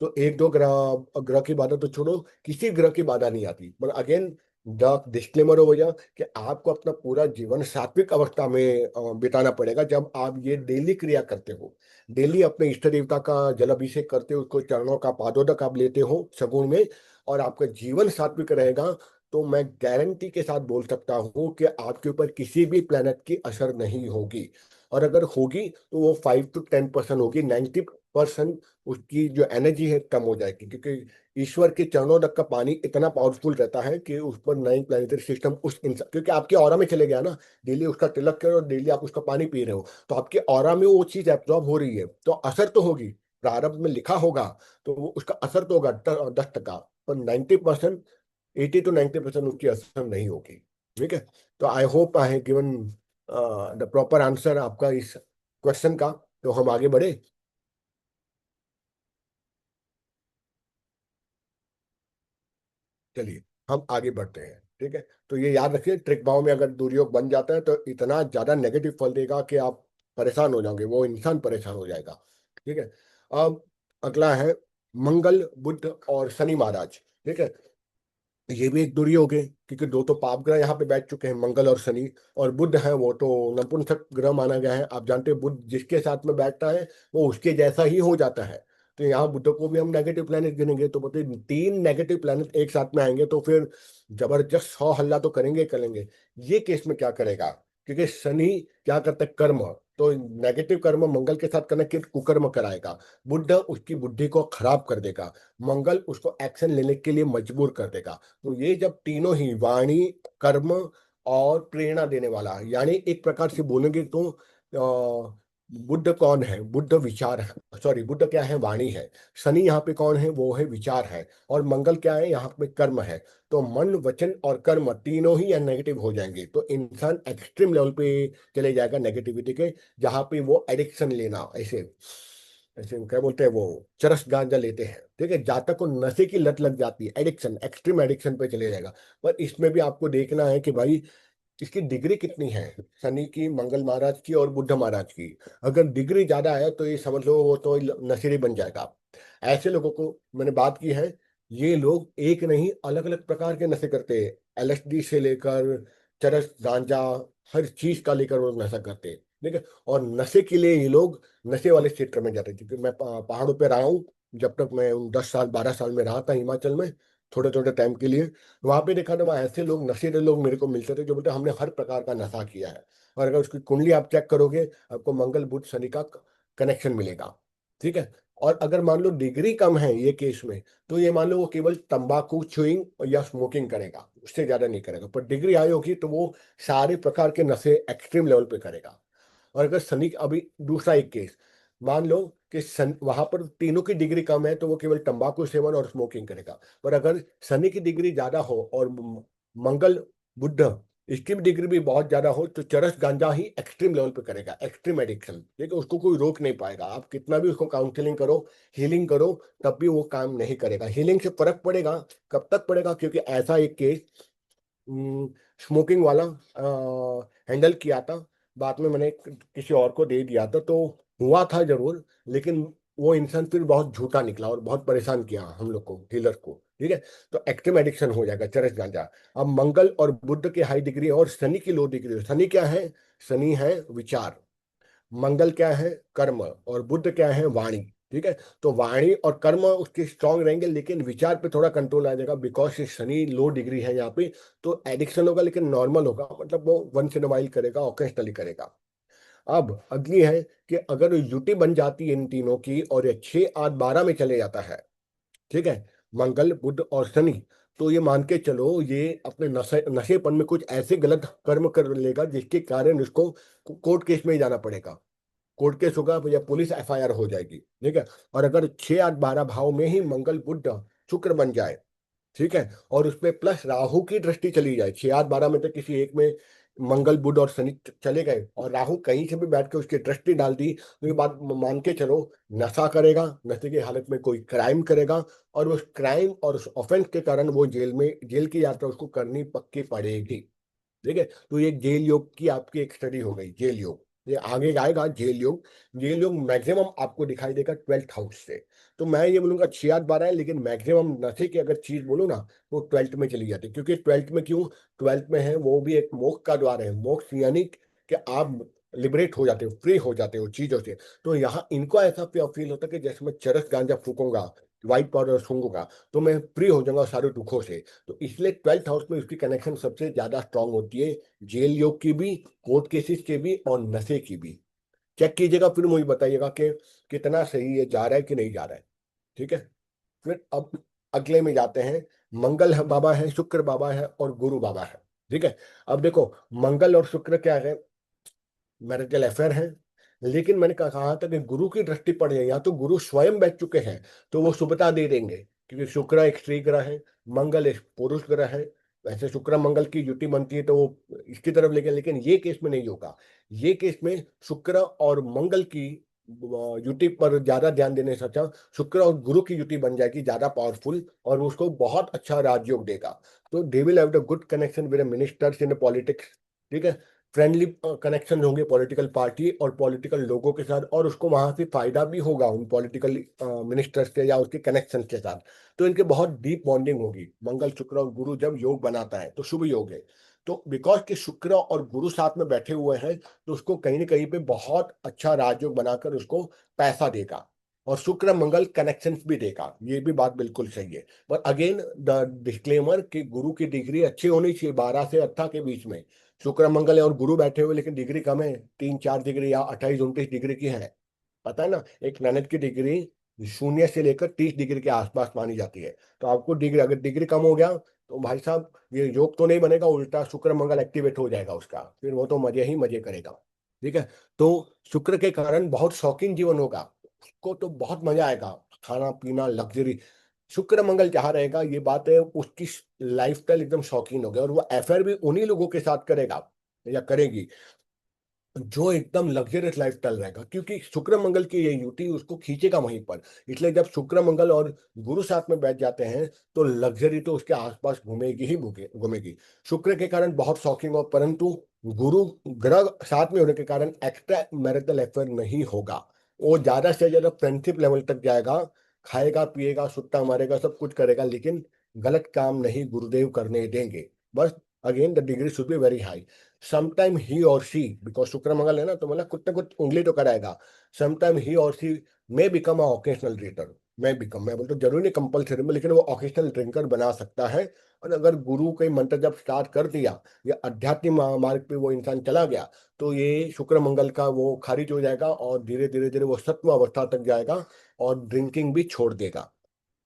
तो एक दो ग्रह ग्रह की बाधा तो छोड़ो, किसी ग्रह की बाधा नहीं आती। पर अगेन द डिस्क्लेमर हो गया कि आपको अपना पूरा जीवन सात्विक अवस्था में बिताना पड़ेगा, जब आप ये डेली क्रिया करते हो। डेली अपने इष्ट देवता का जलाभिषेक करते हो, उसको चरणों का पादोदक आप लेते हो सगुण में, और आपका जीवन सात्विक रहेगा, तो मैं गारंटी के साथ बोल सकता हूँ कि आपके ऊपर किसी भी प्लेनेट की असर नहीं होगी। और अगर होगी तो वो 5 to 10% होगी, 90% उसकी जो एनर्जी है कम हो जाएगी। क्योंकि ईश्वर के चरणों तक का पानी इतना पावरफुल रहता है कि उस पर नई प्लानिटरी सिस्टम उस इंसान, क्योंकि आपके ऑरा में चले गया ना, डेली उसका तिलक करो और डेली आप उसका पानी पी रहे हो, तो आपके ऑरा में वो चीज एब्जॉर्ब हो रही है, तो असर तो होगी। प्रारब्ध में लिखा होगा तो वो उसका असर तो होगा 10%, पर 90%, 80 to 90% उसकी असर नहीं होगी, ठीक है। तो I hope I have given the proper answer आपका इस क्वेश्चन का। तो हम आगे बढ़े। चलिए, हम आगे बढ़ते हैं, ठीक है। तो ये याद रखिए, ट्रिक भाव में अगर दुर्योग बन जाता है तो इतना ज्यादा नेगेटिव फल देगा कि आप परेशान हो जाओगे, वो इंसान परेशान हो जाएगा, ठीक है। अब अगला है मंगल, बुध और शनि महाराज, ठीक है। ये भी एक दुर्योग है, क्योंकि दो तो पाप ग्रह यहाँ पे बैठ चुके हैं, मंगल और शनि। और बुध है वो तो नपुंसक ग्रह माना गया है। आप जानते हैं बुध जिसके साथ में बैठता है वो उसके जैसा ही हो जाता है। तो यहाँ बुध को भी हम नेगेटिव प्लैनेट गिनेंगे, तो बोलते 3 नेगेटिव प्लैनेट एक साथ में आएंगे तो फिर जबरदस्त 100 हल्ला तो करेंगे करेंगे। ये केस में क्या करेगा, क्योंकि शनि क्या करता है, कर्म। तो नेगेटिव कर्म मंगल के साथ करना कि कुकर्म कराएगा। बुध उसकी बुद्धि को खराब कर देगा, मंगल उसको एक्शन लेने के लिए मजबूर कर देगा। तो ये जब तीनों ही वाणी, कर्म और प्रेरणा देने वाला, यानी एक प्रकार से बोलेंगे तो बुद्ध कौन है, बुद्ध विचार है, सॉरी बुद्ध क्या है, वाणी है। शनि यहाँ पे कौन है, वो है विचार है। और मंगल क्या है, यहाँ पे कर्म है। तो मन, वचन और कर्म तीनों ही नेगेटिव हो जाएंगे, तो इंसान एक्सट्रीम लेवल पे चले जाएगा नेगेटिविटी के, जहाँ पे वो एडिक्शन लेना, ऐसे ऐसे क्या बोलते हैं वो, चरस गांजा लेते हैं, ठीक है, जहाँ तक को नशे की लत लग जाती है, एडिक्शन, एक्सट्रीम एडिक्शन पे चले जाएगा। पर इसमें भी आपको देखना है कि भाई इसकी डिग्री कितनी है, शनि की, मंगल महाराज की और बुद्ध महाराज की। अगर डिग्री ज्यादा है तो ये समझ लो वो तो नशेड़ी बन जाएगा। ऐसे लोगों को मैंने बात की है, ये लोग एक नहीं अलग अलग प्रकार के नशे करते हैं, एलएसडी से लेकर चरस गांजा, हर चीज का लेकर वो नशा करते हैं, ठीक है। और नशे के लिए ये लोग नशे वाले क्षेत्र में जाते हैं, क्योंकि मैं पहाड़ों पे रहा हूँ। जब तक मैं 10 साल 12 साल में रहा था हिमाचल में, थोड़े थोड़े टाइम के लिए, वहां पे देखा था, वहाँ ऐसे लोग, नशेड़े लोग मेरे को मिलते थे जो बोलते हमने हर प्रकार का नशा किया है। और अगर उसकी कुंडली आप चेक करोगे, आपको मंगल बुध शनि का कनेक्शन मिलेगा, ठीक है। और अगर मान लो डिग्री कम है ये केस में, तो ये मान लो वो केवल तंबाकू च्युइंग या स्मोकिंग करेगा, उससे ज्यादा नहीं करेगा। पर डिग्री आई होगी तो वो सारे प्रकार के नशे एक्सट्रीम लेवल पे करेगा। और अगर शनि, अभी दूसरा एक केस, मान लो कि वहां पर तीनों की डिग्री कम है तो वो केवल तंबाकू सेवन और स्मोकिंग करेगा। पर अगर शनि की डिग्री ज्यादा हो और मंगल, बुध, इसकी भी डिग्री भी बहुत ज्यादा हो, तो चरस गांजा ही एक्सट्रीम लेवल पे करेगा, एक्सट्रीम एडिक्शन, ठीक है। उसको कोई रोक नहीं पाएगा, आप कितना भी उसको काउंसलिंग करो, हीलिंग करो, तब भी वो काम नहीं करेगा। हीलिंग से फर्क पड़ेगा, कब तक पड़ेगा, क्योंकि ऐसा एक केस स्मोकिंग वाला हैंडल किया था, बाद में मैंने किसी और को दे दिया था, तो हुआ था जरूर, लेकिन वो इंसान फिर बहुत झूठा निकला और बहुत परेशान किया हम लोग को, हीलर को, ठीक है। तो एक्टिव एडिक्शन हो जाएगा चरस गांजा। अब मंगल और बुध की हाई डिग्री और शनि की लो डिग्री। शनि क्या है, शनि है विचार, मंगल क्या है, कर्म, और बुध क्या है, वाणी, ठीक है। तो वाणी और कर्म उसके स्ट्रांग रहेंगे, लेकिन विचार पे थोड़ा कंट्रोल आ जाएगा, बिकॉज शनि लो डिग्री है यहाँ पे। तो एडिक्शन होगा लेकिन नॉर्मल होगा, मतलब वो वंस इन वाइल करेगा, ऑकेजनली करेगा। अब अगली है कि अगर युति बन जाती है इन तीनों की और ये 6 8 12 में चले जाता है, ठीक है, मंगल बुध और शनि, तो ये मान के चलो ये अपने नशेपन में कुछ ऐसे गलत कर्म कर लेगा जिसके कारण उसको कोर्ट केस में ही जाना पड़ेगा। कोर्ट केस होगा या पुलिस एफआईआर हो जाएगी, ठीक है। और अगर 6 8 12 भाव में ही मंगल बुध शुक्र बन जाए, ठीक है, और उसमें प्लस राहु की दृष्टि चली जाए, 6 8 12 में तो किसी एक में मंगल बुध और शनि चले गए, और राहु कहीं से भी बैठ के उसकी दृष्टि डाल दी, तो ये बात मान के चलो, नशा करेगा, नशे की हालत में कोई क्राइम करेगा, और उस क्राइम और उस ऑफेंस के कारण वो जेल की यात्रा उसको करनी पक्की पड़ेगी, ठीक है। तो ये जेल योग की आपकी एक स्टडी हो गई, जेल योग। ये आगे आएगा जेल योग। जेल योग मैक्सिमम आपको दिखाई देगा 12th हाउस से। तो मैं ये बोलूंगा 6 8 12 है, लेकिन मैक्सिमम नशे की अगर चीज बोलूँ ना, तो 12th में चली जाती है। क्योंकि 12th में क्यों, 12th में है वो भी एक मोक्ष का द्वार है। मोक्ष यानी कि आप लिबरेट हो जाते हो, फ्री हो जाते हो चीजों से। तो यहाँ इनको ऐसा फील होता है कि जैसे मैं चरस गांजा फूकूंगा, व्हाइट पाउडर सूंघूंगा, तो मैं फ्री हो जाऊंगा सारे दुखों से। तो इसलिए 12th हाउस में उसकी कनेक्शन सबसे ज्यादा स्ट्रांग होती है, जेल योग की भी, कोर्ट केसेस के भी, और नशे की भी। चेक कीजिएगा, फिर मुझे बताइएगा कि कितना सही ये जा रहा है कि नहीं जा रहा है, ठीक है। फिर अब अगले में जाते हैं। मंगल है बाबा है, शुक्र बाबा है और गुरु बाबा है, ठीक है। अब देखो, मंगल और शुक्र क्या है, मैरिटल अफेयर है। लेकिन मैंने कहा था कि गुरु की दृष्टि पड़ जाए, या तो गुरु स्वयं बैठ चुके हैं तो वो शुभता दे देंगे, क्योंकि शुक्र एक स्त्री ग्रह है, मंगल एक पुरुष ग्रह है। वैसे शुक्र मंगल की युति बनती है तो वो इसकी तरफ लेके, लेकिन ये केस में नहीं होगा। ये केस में शुक्र और मंगल की युति पर ज्यादा ध्यान देने से अच्छा शुक्र और गुरु की युति बन जाएगी, ज्यादा पावरफुल, और उसको बहुत अच्छा राजयोग देगा। तो they will have the good connection with ministers in politics, ठीक है। फ्रेंडली कनेक्शन होंगे पॉलिटिकल पार्टी और पॉलिटिकल लोगों के साथ, और उसको वहां से फायदा भी होगा उन पॉलिटिकल मिनिस्टर्स के या उसके कनेक्शन के साथ। तो इनके बहुत डीप बॉन्डिंग होगी। मंगल शुक्र और गुरु जब योग बनाता है तो शुभ योग है। तो बिकॉज कि शुक्र और गुरु साथ में बैठे हुए हैं, तो उसको कहीं ना कहीं पे बहुत अच्छा राजयोग बनाकर उसको पैसा देगा, और शुक्र मंगल कनेक्शंस भी देगा, ये भी बात बिल्कुल सही है। पर अगेन द डिस्क्लेमर कि गुरु की डिग्री अच्छी होनी चाहिए, 12 से 18 के बीच में। शुक्र मंगल है और गुरु बैठे हुए, लेकिन डिग्री कम है, 3-4 डिग्री या 28-29 डिग्री की है। पता है ना, एक प्लेनेट की डिग्री 0 से लेकर 30 डिग्री के आसपास मानी जाती है। तो आपको डिग्री, अगर डिग्री कम हो गया तो भाई साहब ये योग तो नहीं बनेगा, उल्टा शुक्र मंगल एक्टिवेट हो जाएगा उसका, फिर वो तो मजे ही मजे करेगा। ठीक है। तो शुक्र के कारण बहुत शौकीन जीवन होगा, उसको तो बहुत मजा आएगा, खाना पीना लग्जरी। शुक्र मंगल जहाँ रहेगा, ये बात है, उसकी लाइफस्टाइल एकदम शौकीन हो गया, और वो अफेयर भी उन्हीं लोगों के साथ करेगा या करेगी जो एकदम लग्जरियस लाइफस्टाइल रहेगा, क्योंकि शुक्र मंगल की ये युति उसको खींचेगा वहीं पर। इसलिए जब शुक्र मंगल और गुरु साथ में बैठ जाते हैं तो लग्जरी तो उसके आसपास घूमेगी ही घूमेगी। शुक्र के कारण बहुत शौकिंग हो, परंतु गुरु ग्रह साथ में होने के कारण एक्स्ट्रा मैरिटल अफेयर नहीं होगा। वो ज्यादा से ज्यादा फ्रेंडशिप लेवल तक जाएगा, खाएगा पिएगा सुट्टा मारेगा सब कुछ करेगा, लेकिन गलत काम नहीं गुरुदेव करने देंगे। बस again the degree should be very high. Sometime ही और शी, बिकॉज शुक्र मंगल है ना, तो मतलब कुछ ना कुछ उंगली तो कराएगा। समटाइम ही और she may become a occasional drinker, मैं बोलता हूँ जरूरी नहीं कंपल्सरी में, लेकिन वो ऑकेशनल ड्रिंकर बना सकता है। और अगर गुरु के मंत्र जब स्टार्ट कर दिया या आध्यात्मिक मार्ग पे वो इंसान चला गया, तो ये शुक्र मंगल का वो खारिज हो जाएगा और धीरे धीरे धीरे वो सत्व अवस्था तक जाएगा और ड्रिंकिंग भी छोड़ देगा।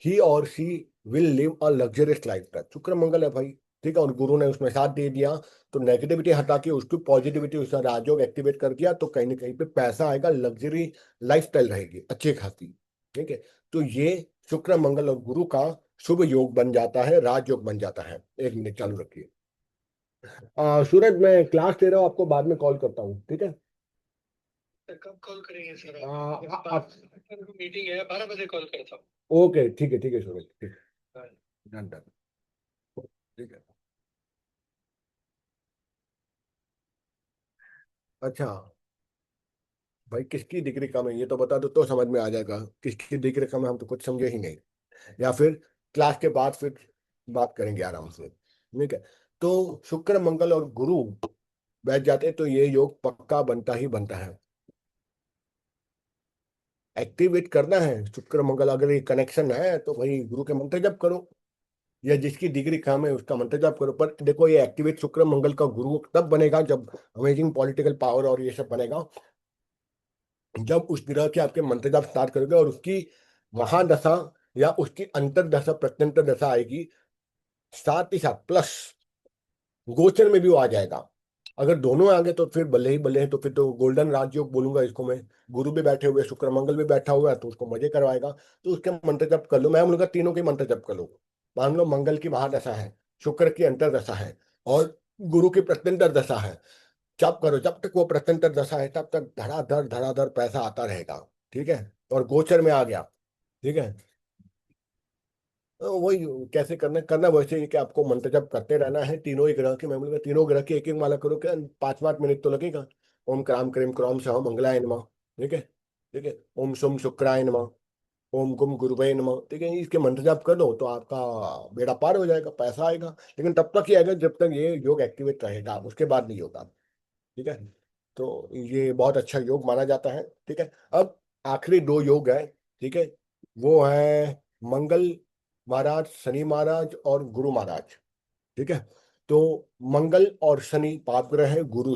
ही और she will live a luxurious life तक, शुक्र मंगल है भाई। ठीक है, और गुरु ने उसमें साथ दे दिया, तो नेगेटिविटी हटा के उसकी पॉजिटिविटी, उसका राजयोग एक्टिवेट कर दिया, तो कहीं ना कहीं पे पैसा आएगा, लग्जरी लाइफस्टाइल रहेगी अच्छी खासी। ठीक है। तो ये शुक्र मंगल और गुरु का शुभ योग बन जाता है, राजयोग बन जाता है। 1 मिनट चालू रखिए। सूरज, मैं क्लास ले रहा हूँ, आपको बाद में कॉल करता हूँ, ठीक है? सर कब कॉल करेंगे सर आप मीटिंग है 12 बजे कॉल करता हूँ। ओके, ठीक है सूरज, ठीक है, डन डन। ठीक है। अच्छा भाई, किसकी डिग्री कम है ये तो बता दो, तो समझ में आ जाएगा। किसकी डिग्री कम है हम तो कुछ समझे ही नहीं, या फिर क्लास के बाद फिर बात करेंगे आराम से। ठीक है। तो शुक्र मंगल और गुरु बैठ जाते हैं तो ये योग पक्का बनता ही बनता है। एक्टिवेट करना है शुक्र मंगल, अगर ये कनेक्शन है तो भाई गुरु के मंत्र जप करो, या जिसकी डिग्री कम है उसका मंत्र जप करो। पर देखो, ये एक्टिवेट शुक्र मंगल का गुरु तब बनेगा जब अमेजिंग पॉलिटिकल पावर और ये सब बनेगा, जब उस ग्रह के आपके मंत्र जाप स्टार्ट करोगे और उसकी महादशा या उसकी अंतरदशा प्रत्यंतर दशा आएगी, साथ ही साथ प्लस गोचर में भी वो आ जाएगा। अगर दोनों आ गए तो फिर भले ही भले हैं, तो फिर तो गोल्डन राजयोग बोलूंगा इसको मैं। गुरु भी बैठे हुए, शुक्र मंगल भी बैठा हुआ है, तो उसको मजे करवाएगा। तो उसके मंत्र जप कर लो, मैं बोलूंगा तीनों के मंत्र जप कर लो। मान लो मंगल की महादशा है, शुक्र की अंतरदशा है, और गुरु की प्रत्यंतर दशा है, जब करो, जब तक वो प्रत्यंतर दशा है तब तक धड़ाधड़ पैसा आता रहेगा। ठीक है। और गोचर में आ गया। ठीक है। तो वही कैसे करना करना वैसे ही कि आपको मंत्र जप करते रहना है, तीनों ही ग्रह की, मैं बोलूंगा तीनों ग्रह की एक एक माला करो, क्या 5-5 मिनट तो लगेगा। ओम क्राम क्रीम क्रॉम सह मंगलाय नमः। ठीक है। ठीक है। ओम शुम शुक्राय नमः। ओम गुम गुरुवे नमः। ठीक है, इसके मंत्र जाप कर लो तो आपका बेड़ा पार हो जाएगा, पैसा आएगा। लेकिन तब तक ही आएगा जब तक ये योग एक्टिवेट रहेगा, उसके बाद नहीं होगा। ठीक है। तो ये बहुत अच्छा योग माना जाता है। ठीक है। अब आखिरी 2 योग है। ठीक है। वो है मंगल महाराज, शनि महाराज और गुरु महाराज। ठीक है। तो मंगल और शनि पाप ग्रह है, गुरु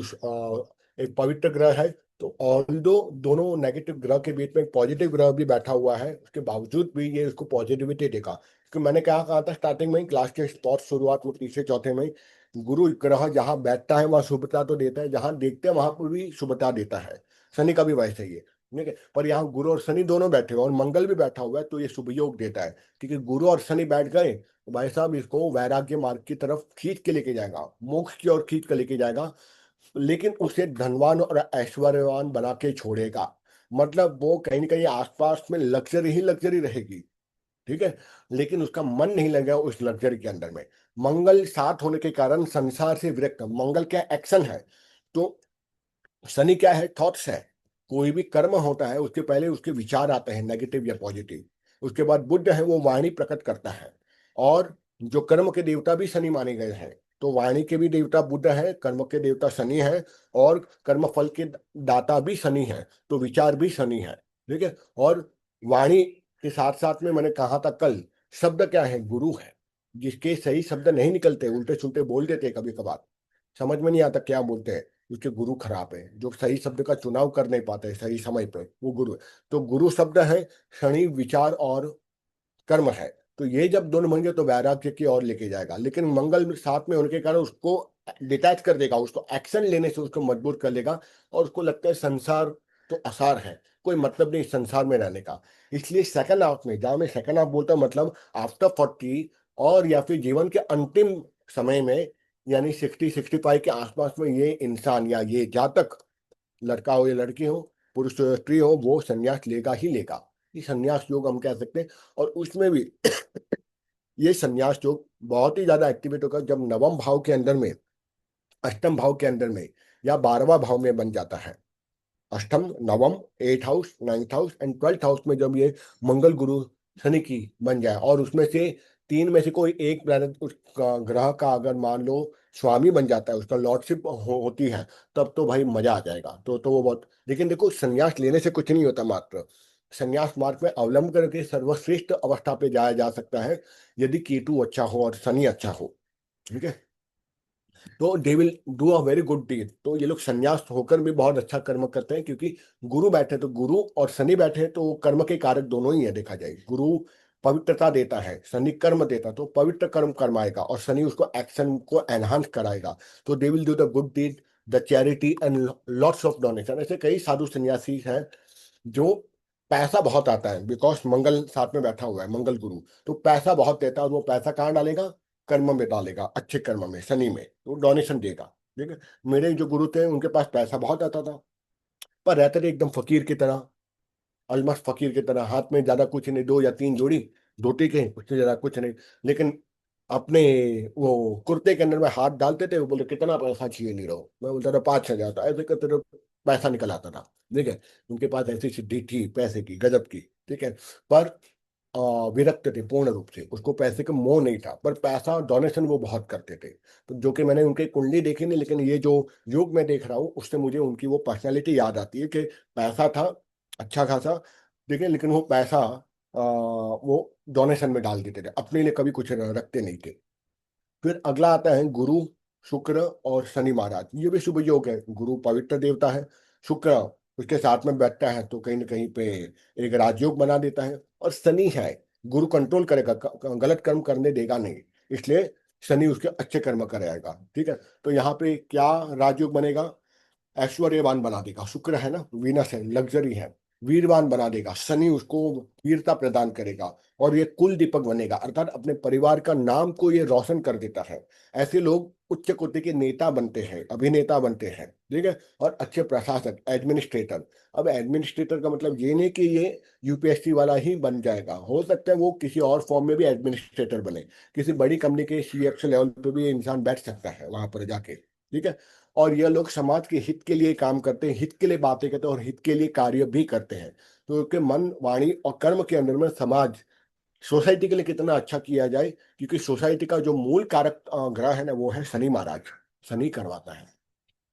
एक पवित्र ग्रह है। तो ऑल्दो दोनों नेगेटिव ग्रह के बीच में एक पॉजिटिव ग्रह भी बैठा हुआ है, उसके बावजूद भी ये उसको पॉजिटिविटी देगा, क्योंकि मैंने क्या कहा था स्टार्टिंग में ही, क्लास के बहुत शुरुआत में तीसरे चौथे में, गुरु ग्रह जहाँ बैठता है वहाँ शुभता तो देता है, जहाँ देखते हैं वहां पर भी शुभता देता है। शनि का भी वैसे ही है। ठीक है। पर यहाँ गुरु और शनि दोनों बैठे हुए और मंगल भी बैठा हुआ है, तो ये शुभ योग देता है, क्योंकि गुरु और शनि बैठ गए तो भाई साहब इसको वैराग्य मार्ग की तरफ खींच के लेके जाएगा, मोक्ष की ओर खींच के लेके जाएगा। लेकिन उसे धनवान और ऐश्वर्यवान बना के छोड़ेगा। मतलब वो कहीं ना कहीं आसपास में लग्जरी ही लग्जरी रहेगी। ठीक है। लेकिन उसका मन नहीं लगेगा उस लग्जरी के अंदर में। मंगल साथ होने के कारण संसार से विरक्त, मंगल क्या एक्शन है, तो शनि क्या है, थॉट्स है। कोई भी कर्म होता है उसके पहले उसके विचार आते हैं, नेगेटिव या पॉजिटिव। उसके बाद बुद्ध है, वो वाणी प्रकट करता है। और जो कर्म के देवता भी शनि माने गए हैं, तो वाणी के भी देवता बुद्ध है, कर्म के देवता शनि है, और कर्म फल के दाता भी शनि है, तो विचार भी शनि है। ठीक है। और वाणी के साथ साथ में मैंने कहा था कल, शब्द क्या है, गुरु है। जिसके सही शब्द नहीं निकलते, उल्टे सुलटे बोल देते कभी कभार, समझ में नहीं आता क्या बोलते हैं, उसके गुरु खराब है, जो सही शब्द का चुनाव कर नहीं पाते सही समय पे, वो गुरु है। तो गुरु शब्द है क्षणिक विचार और कर्म है। तो ये जब दोनों होंगे तो वैराग्य की ओर लेके जाएगा, लेकिन मंगल साथ में होने के कारण उसको डिटैच कर देगा, उसको एक्शन लेने से उसको मजबूर कर देगा। और उसको लगता है संसार तो आसार है, कोई मतलब नहीं संसार में रहने का। इसलिए सेकंड हाफ में, जहाँ मैं सेकंड हाफ बोलता हूँ, मतलब आफ्टर 40, और या फिर जीवन के अंतिम समय में, यानी 60-65 के आसपास में, ये इंसान या ये जातक, लड़का हो या लड़की हो, पुरुष हो या स्त्री हो, वो संन्यास लेगा ही लेगा। ये संन्यास योग हम कह सकते हैं। और उसमें भी ये संन्यास योग बहुत ही ज्यादा एक्टिवेट होगा जब नवम भाव के अंदर में, अष्टम भाव के अंदर में, या 12वां भाव में बन जाता है। अष्टम, नवम, 8 house, 9th house and 12th house में जब ये मंगल गुरु शनि की बन जाए, और उसमें से तीन में से कोई एक प्लैनेट उस ग्रह का अगर मान लो स्वामी बन जाता है, उसका लॉर्डशिप होती है, तब तो भाई मजा आ जाएगा। तो वो बहुत, लेकिन देखो संन्यास लेने से कुछ नहीं होता, मात्र संन्यास मार्ग में अवलंब करके सर्वश्रेष्ठ अवस्था पे जाया जा सकता है, यदि केतु अच्छा हो और शनि अच्छा हो। ठीक है, तो they will do a very good deed. तो ये लोग संन्यास होकर भी बहुत अच्छा कर्म करते हैं, क्योंकि गुरु बैठे तो गुरु और शनि बैठे तो कर्म के कारक दोनों ही है, देखा जाए। गुरु पवित्रता देता है, शनि कर्म देता, तो पवित्र कर्म करवाएगा, और शनि उसको एक्शन को एनहांस कराएगा। तो they will do the good deed, the charity and lots of donation. ऐसे कई साधु सन्यासी हैं जो पैसा बहुत आता है, बिकॉज मंगल साथ में बैठा हुआ है, मंगल गुरु, तो पैसा बहुत देता है, और वो पैसा कहाँ डालेगा? कर्म में डालेगा, अच्छे कर्म में, शनि में, तो डोनेशन देगा। ठीक है, मेरे जो गुरु थे उनके पास पैसा बहुत आता था, पर रहते थे एकदम फकीर की तरह, ऑलमोस्ट फकीर की तरह, हाथ में ज्यादा कुछ नहीं, दो या तीन जोड़ी धोती के, उससे ज्यादा कुछ नहीं। लेकिन अपने वो कुर्ते के अंदर में हाथ डालते थे, वो बोलते कितना पैसा चाहिए, नहीं रहो, मैं बोलता था 5,000, तो ऐसे करते रहो, पैसा निकल आता था। ठीक है, उनके पास ऐसी सिद्धि थी पैसे की, गजब की। ठीक है, पर अ, विरक्त थे पूर्ण रूप से, उसको पैसे का मोह नहीं था, पर पैसा डोनेशन वो बहुत करते थे। तो जो कि मैंने उनकी कुंडली देखी नहीं, लेकिन ये जो योग में देख रहा हूँ, उससे मुझे उनकी वो पर्सनैलिटी याद आती है कि पैसा था अच्छा खासा, देखिए, लेकिन वो पैसा वो डोनेशन में डाल देते थे, अपने लिए कभी कुछ रखते नहीं थे। फिर अगला आता है गुरु, शुक्र और शनि महाराज। ये भी शुभ योग है, गुरु पवित्र देवता है, शुक्र उसके साथ में बैठता है तो कहीं ना कहीं पे एक राजयोग बना देता है, और शनि है, गुरु कंट्रोल करेगा, गलत कर्म करने देगा नहीं, इसलिए शनि उसके अच्छे कर्म कराएगा। ठीक है, तो यहाँ पे क्या राजयोग बनेगा? ऐश्वर्यवान बना देगा, शुक्र है ना, वीनस है, लग्जरी है, वीरवान बना देगा, शनि उसको वीरता प्रदान करेगा, और ये कुल दीपक बनेगा, अर्थात अपने परिवार का नाम को ये रोशन कर देता है। ऐसे लोग उच्च कोटि के नेता बनते हैं, अभिनेता बनते हैं। ठीक है, और अच्छे प्रशासक, एडमिनिस्ट्रेटर। अब एडमिनिस्ट्रेटर का मतलब ये नहीं कि ये यूपीएससी वाला ही बन जाएगा, हो सकता है वो किसी और फॉर्म में भी एडमिनिस्ट्रेटर बने, किसी बड़ी कंपनी के सीएक्स लेवल पे भी इंसान बैठ सकता है वहां पर जाके। ठीक है, और ये लोग समाज के हित के लिए काम करते हैं, हित के लिए बातें करते हैं, और हित के लिए कार्य भी करते हैं। तो उनके मन, वाणी और कर्म के अंदर में समाज, सोसाइटी के लिए कितना अच्छा किया जाए, क्योंकि सोसाइटी का जो मूल कारक ग्रह है ना, वो है शनि महाराज। शनि करवाता है,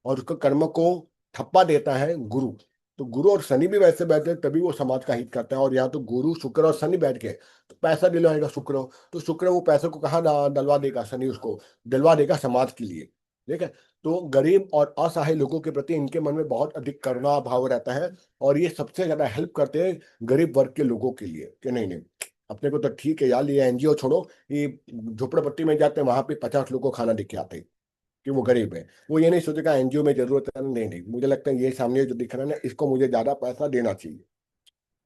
और उसका कर्म को ठप्पा देता है गुरु। तो गुरु और शनि भी वैसे बैठे हैं, तभी वो समाज का हित करता है। और यहाँ तो गुरु, शुक्र और शनि बैठ के तो पैसा दिलवाएगा शुक्र, तो शुक्र वो पैसे को कहाँ डलवा देगा? शनि उसको दिलवा देगा समाज के लिए। ठीक है, तो गरीब और असहाय लोगों के प्रति इनके मन में बहुत अधिक करुणा भाव रहता है, और ये सबसे ज्यादा हेल्प करते हैं गरीब वर्ग के लोगों के लिए, कि नहीं नहीं, अपने को तो ठीक है यार, ये एनजीओ छोड़ो, ये झोपड़पट्टी में जाते हैं, वहां पे 50 लोगों को खाना दे के आते हैं, कि वो गरीब है। वो ये नहीं सोचेगा एनजीओ में जरूरत है, नहीं नहीं, मुझे लगता है ये सामने जो दिख रहा है ना, इसको मुझे ज्यादा पैसा देना चाहिए।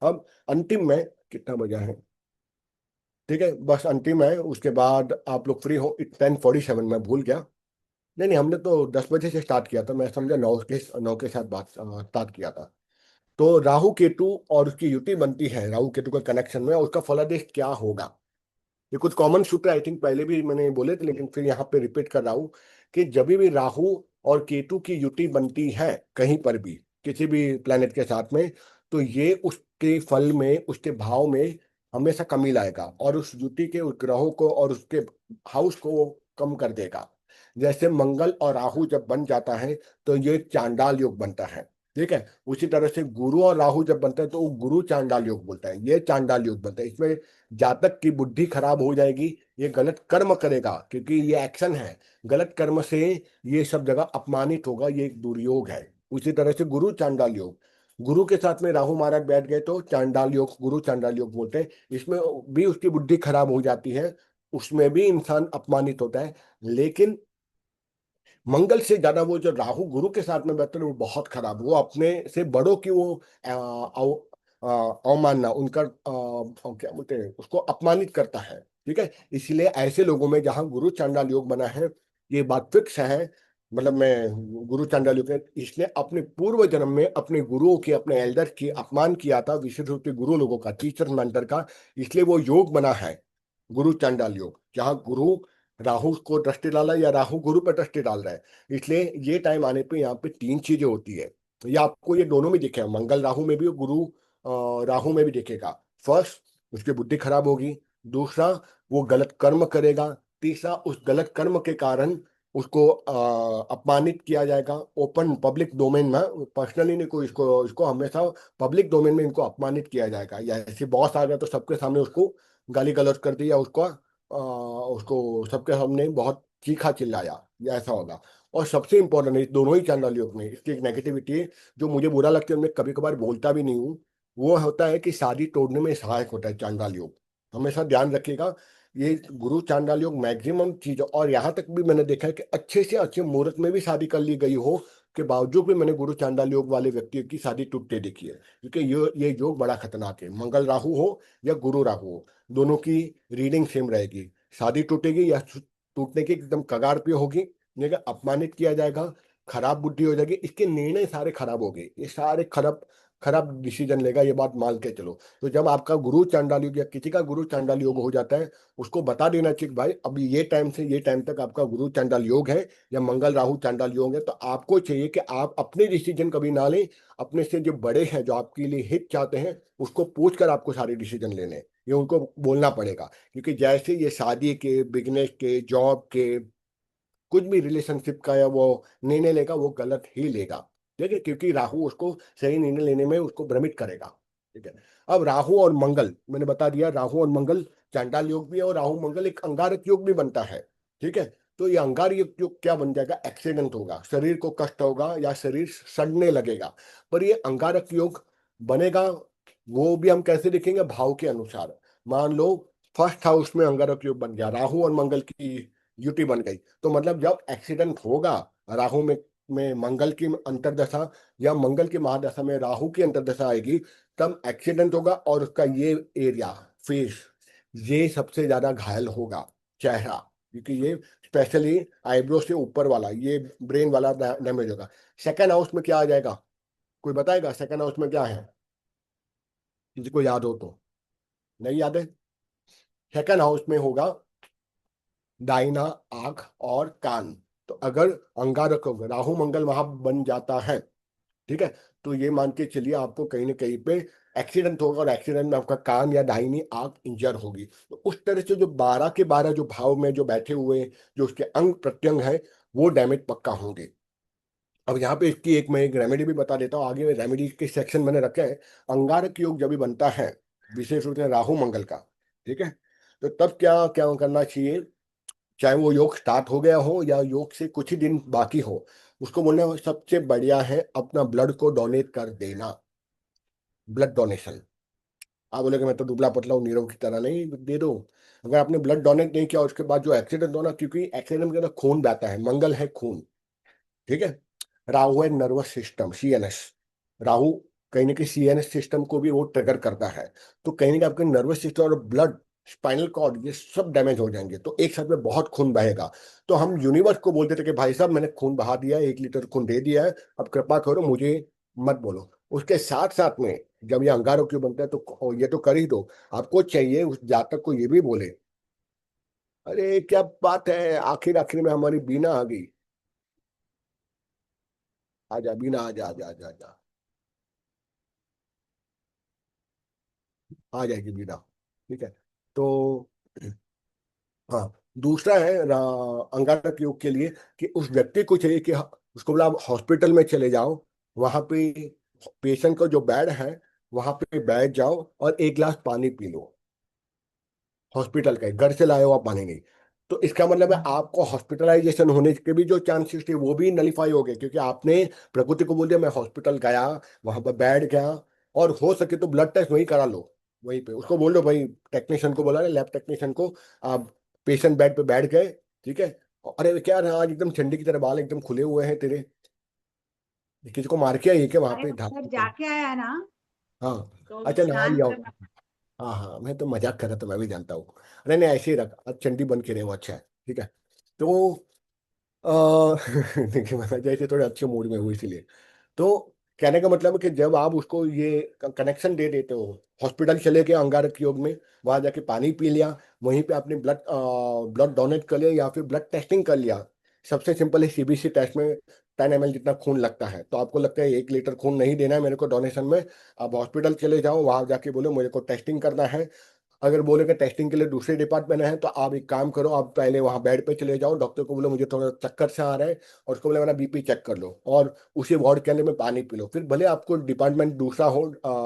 अब अंतिम में, कितना बजा है? ठीक है, बस अंतिम है, उसके बाद आप लोग फ्री हो। 10:47, मैं भूल गया। नहीं नहीं, हमने तो 10 बजे से स्टार्ट किया था, मैं समझा 9 के साथ बात स्टार्ट किया था। तो राहु केतु और उसकी युति बनती है, राहु केतु का कनेक्शन में, और उसका फलादेश क्या होगा? ये कुछ कॉमन सूत्र आई थिंक पहले भी मैंने बोले थे, लेकिन फिर यहाँ पे रिपीट कर रहा हूँ, कि जब भी राहु और केतु की युति बनती है कहीं पर भी, किसी भी प्लेनेट के साथ में, तो ये उसके फल में, उसके भाव में हमेशा कमी लाएगा, और उस युति के, उस ग्रहों को और उसके हाउस को वो कम कर देगा। जैसे मंगल और राहु जब बन जाता है, तो ये चांडाल योग बनता है। ठीक है, उसी तरह से गुरु और राहु जब बनता है, तो वो गुरु चांडाल योग बोलता है, ये चांडाल योग बनता है। इसमें जातक की बुद्धि खराब हो जाएगी, ये गलत कर्म करेगा, क्योंकि ये एक्शन है। गलत कर्म से ये सब जगह अपमानित होगा, ये एक दुर्योग है। उसी तरह से गुरु चांडाल योग, गुरु के साथ में राहु महाराज बैठ गए तो चांडाल योग, गुरु चांडाल योग बोलते हैं। इसमें भी उसकी बुद्धि खराब हो जाती है, उसमें भी इंसान अपमानित होता है। लेकिन मंगल से ज्यादा वो जो राहु गुरु के साथ में बैठते हैं वो बहुत खराब, वो अपने से बड़ों की वो अवमानना, उनका क्या बोलते हैं उसको, अपमानित करता है। ठीक है, इसलिए ऐसे लोगों में जहाँ गुरु चांडाल योग बना है, ये बात फिक्स है। मतलब मैं गुरु चांडाल योग इसलिए अपने पूर्व जन्म में अपने गुरुओं के, अपने एल्डर की अपमान किया था, विशेष रूप से गुरु लोगों का, टीचर मेंटर का। इसलिए वो योग बना है गुरु चांडाल योग, जहाँ गुरु राहु को दृष्टि डाला या राहु गुरु पर दृष्टि डाल रहा है। इसलिए ये टाइम आने पे यहाँ पे तीन चीजें होती है। या आपको ये दोनों में दिखेगा, मंगल राहु में भी और गुरु राहु में भी दिखेगा। फर्स्ट, उसकी बुद्धि खराब होगी। दूसरा, वो गलत कर्म करेगा। तीसरा, उस गलत कर्म के कारण उसको अपमानित किया जाएगा, ओपन पब्लिक डोमेन में। पर्सनली नहीं, कोई इसको इसको हमेशा पब्लिक डोमेन में इनको अपमानित किया जाएगा। या ऐसे बॉस आ गया तो सबके सामने उसको गाली गलौज कर दिया, उसको सबके सामने बहुत चीखा चिल्लाया, या ऐसा होगा। और सबसे इंपॉर्टेंट है, इस दोनों ही चांडाल योग में इसकी एक नेगेटिविटी है, जो मुझे बुरा लगता है, मैं कभी कभार बोलता भी नहीं हूँ। वो होता है कि शादी तोड़ने में सहायक होता है चांडाल योग। हमेशा ध्यान रखिएगा, ये गुरु चांडाल योग मैक्सिमम चीज। और यहाँ तक भी मैंने देखा है कि अच्छे से अच्छे मुहूर्त में भी शादी कर ली गई हो के बावजूद भी मैंने गुरु चांडाल योग वाले व्यक्तियों की शादी टूटते देखी है। क्योंकि ये योग बड़ा खतरनाक है, मंगल राहु हो या गुरु राहु हो, दोनों की रीडिंग सेम रहेगी, शादी टूटेगी या टूटने की एकदम कगार पे होगी, लेकिन अपमानित किया जाएगा, खराब बुद्धि हो जाएगी, इसके निर्णय सारे खराब हो गए, ये सारे खराब खराब डिसीजन लेगा, ये बात मान के चलो। तो जब आपका गुरु चांडाल योग या किसी का गुरु चांडाल योग हो जाता है, उसको बता देना चाहिए भाई अभी ये टाइम से ये टाइम तक आपका गुरु चांडाल योग है या मंगल राहु चांडाल योग है। तो आपको चाहिए कि आप अपने डिसीजन कभी ना लें, अपने से जो बड़े हैं जो आपके लिए हित चाहते हैं उसको पूछ कर आपको सारे डिसीजन लेने हैं। ये उनको बोलना पड़ेगा, क्योंकि जैसे ये शादी के, बिजनेस के, जॉब के, कुछ भी रिलेशनशिप का या वो निर्णय लेगा, वो गलत ही लेगा। ठीक है, क्योंकि राहु उसको सही निर्णय लेने में उसको भ्रमित करेगा। ठीक है, अब राहु और मंगल मैंने बता दिया, राहु और मंगल चांडाल योग भी है, और राहु मंगल एक अंगारक योग भी बनता है। ठीक है, तो ये अंगारक योग क्या बन जाएगा, एक्सीडेंट होगा, शरीर को कष्ट होगा या शरीर सड़ने लगेगा। पर ये अंगारक योग बनेगा, वो भी हम कैसे देखेंगे, भाव के अनुसार। मान लो फर्स्ट हाउस में अंगारक योग बन गया, राहु और मंगल की युति बन गई, तो मतलब जब एक्सीडेंट होगा, राहु में मंगल की अंतर्दशा या मंगल की महादशा में राहु की अंतर्दशा आएगी, तब एक्सीडेंट होगा और उसका ये एरिया, फेस, ये सबसे ज्यादा घायल होगा, चेहरा। क्योंकि ये स्पेशली आईब्रो से ऊपर वाला, ये ब्रेन वाला डैमेज होगा। सेकेंड हाउस में क्या आ जाएगा, कोई बताएगा सेकेंड हाउस में क्या है, किसी को याद हो तो? नहीं याद है? सेकेंड हाउस में होगा दाहिना आंख और कान। तो अगर अंगारक राहु मंगल वहां बन जाता है, ठीक है, तो ये मान के चलिए आपको कहीं ना कहीं पे एक्सीडेंट होगा, और एक्सीडेंट में आपका कान या दाहिनी आंख इंजर होगी। तो उस तरह से जो 12 के 12 जो भाव में जो बैठे हुए जो उसके अंग प्रत्यंग है, वो डैमेज पक्का होंगे। अब यहाँ पे इसकी मैं एक रेमेडी भी बता देता हूँ, आगे रेमेडी के सेक्शन मैंने रखे हैं। अंगारक योग जब भी बनता है, विशेष रूप से राहु मंगल का, ठीक है, तो तब क्या क्या करना चाहिए, चाहे वो योग स्टार्ट हो गया हो या योग से कुछ ही दिन बाकी हो, उसको बोलना है सबसे बढ़िया है अपना ब्लड को डोनेट कर देना, ब्लड डोनेशन। आप बोले कि मैं तो दुबला पतला हूँ, नीरव की तरह, नहीं, दे दो। अगर आपने ब्लड डोनेट नहीं किया उसके बाद जो एक्सीडेंट हो ना, क्योंकि एक्सीडेंट के अंदर खून बहता है, मंगल है खून। ठीक है, राहु है नर्वस सिस्टम, सीएनएस। राहु कहीं ना कहीं सीएनएस सिस्टम को भी वो ट्रिगर करता है। तो कहीं ना कहीं आपके नर्वस सिस्टम और ब्लड, स्पाइनल कॉर्ड, ये सब डैमेज हो जाएंगे, तो एक साथ में बहुत खून बहेगा। तो हम यूनिवर्स को बोलते थे कि भाई साहब मैंने खून बहा दिया है, 1 लीटर खून दे दिया है, अब कृपा करो मुझे मत बोलो। उसके साथ साथ में जब ये अंगारों क्यों बनता है, तो ये तो कर ही दो। आपको चाहिए उस जातक को ये भी बोले, अरे क्या बात है, आखिर आखिर में हमारी बीना आ गई, आजा बीना, आजा आजा आजा आजा, आ जाएगी बीना। ठीक है, तो हाँ, दूसरा है अंगारक योग के लिए कि उस व्यक्ति को चाहिए कि उसको बोला आप हॉस्पिटल में चले जाओ, वहां पे पेशेंट का जो बेड है वहां पे बैठ जाओ और 1 गिलास पानी पी लो। हॉस्पिटल का है, घर से लाए हुआ पानी नहीं। तो इसका मतलब है आपको हॉस्पिटलाइजेशन होने के भी जो चांसेस थे वो भी नलीफाई हो गए, क्योंकि आपने प्रकृति को बोल दिया मैं हॉस्पिटल गया, वहां पर बैठ गया, और हो सके तो ब्लड टेस्ट वहीं करा लो, वहीं पे उसको बोल दो भाई, टेक्नीशियन को बोला, लैब टेक्नीशियन को, आप पेशेंट बेड पे बैठ गए, ठीक है। अरे क्या रहा आज एकदम चंडी की तरह बाल एकदम खुले हुए हैं तेरे, किसी को मार के आई है क्या वहां अरे पे मतलब धापी पे? जाके आया ना, हाँ। तो अभी अच्छा नहा स्नान लिया वगैरह होगा। हाँ हाँ, मैं तो मजाक कर रहा था, मैं भी जानता हूँ। अरे नहीं, ऐसे ही रख, आज चंडी बन के रहे वो अच्छा है, ठीक है। तो अ, देखिए मैं जैसे थोड़े अच्छे मूड में हूँ इसीलिए। तो कहने का मतलब है कि जब आप उसको ये कनेक्शन दे देते हो, हॉस्पिटल चले गए अंगारक योग में, वहां जाके पानी पी लिया, वहीं पे आपने ब्लड ब्लड डोनेट कर लिया या फिर ब्लड टेस्टिंग कर लिया। सबसे सिंपल है, सीबीसी टेस्ट में 10 ml जितना खून लगता है, तो आपको लगता है 1 लीटर खून नहीं देना है मेरे को डोनेशन में, आप हॉस्पिटल चले जाओ, वहां जाके बोलो मुझे को टेस्टिंग करना है। अगर बोलेगा टेस्टिंग के लिए दूसरे डिपार्टमेंट है, तो आप एक काम करो, आप पहले वहाँ बेड पे चले जाओ, डॉक्टर को बोलो मुझे थोड़ा चक्कर से आ रहा है, और उसको बोले मेरा बीपी चेक कर लो, और उसी वार्ड के अंदर में पानी पी लो, फिर भले आपको डिपार्टमेंट दूसरा हो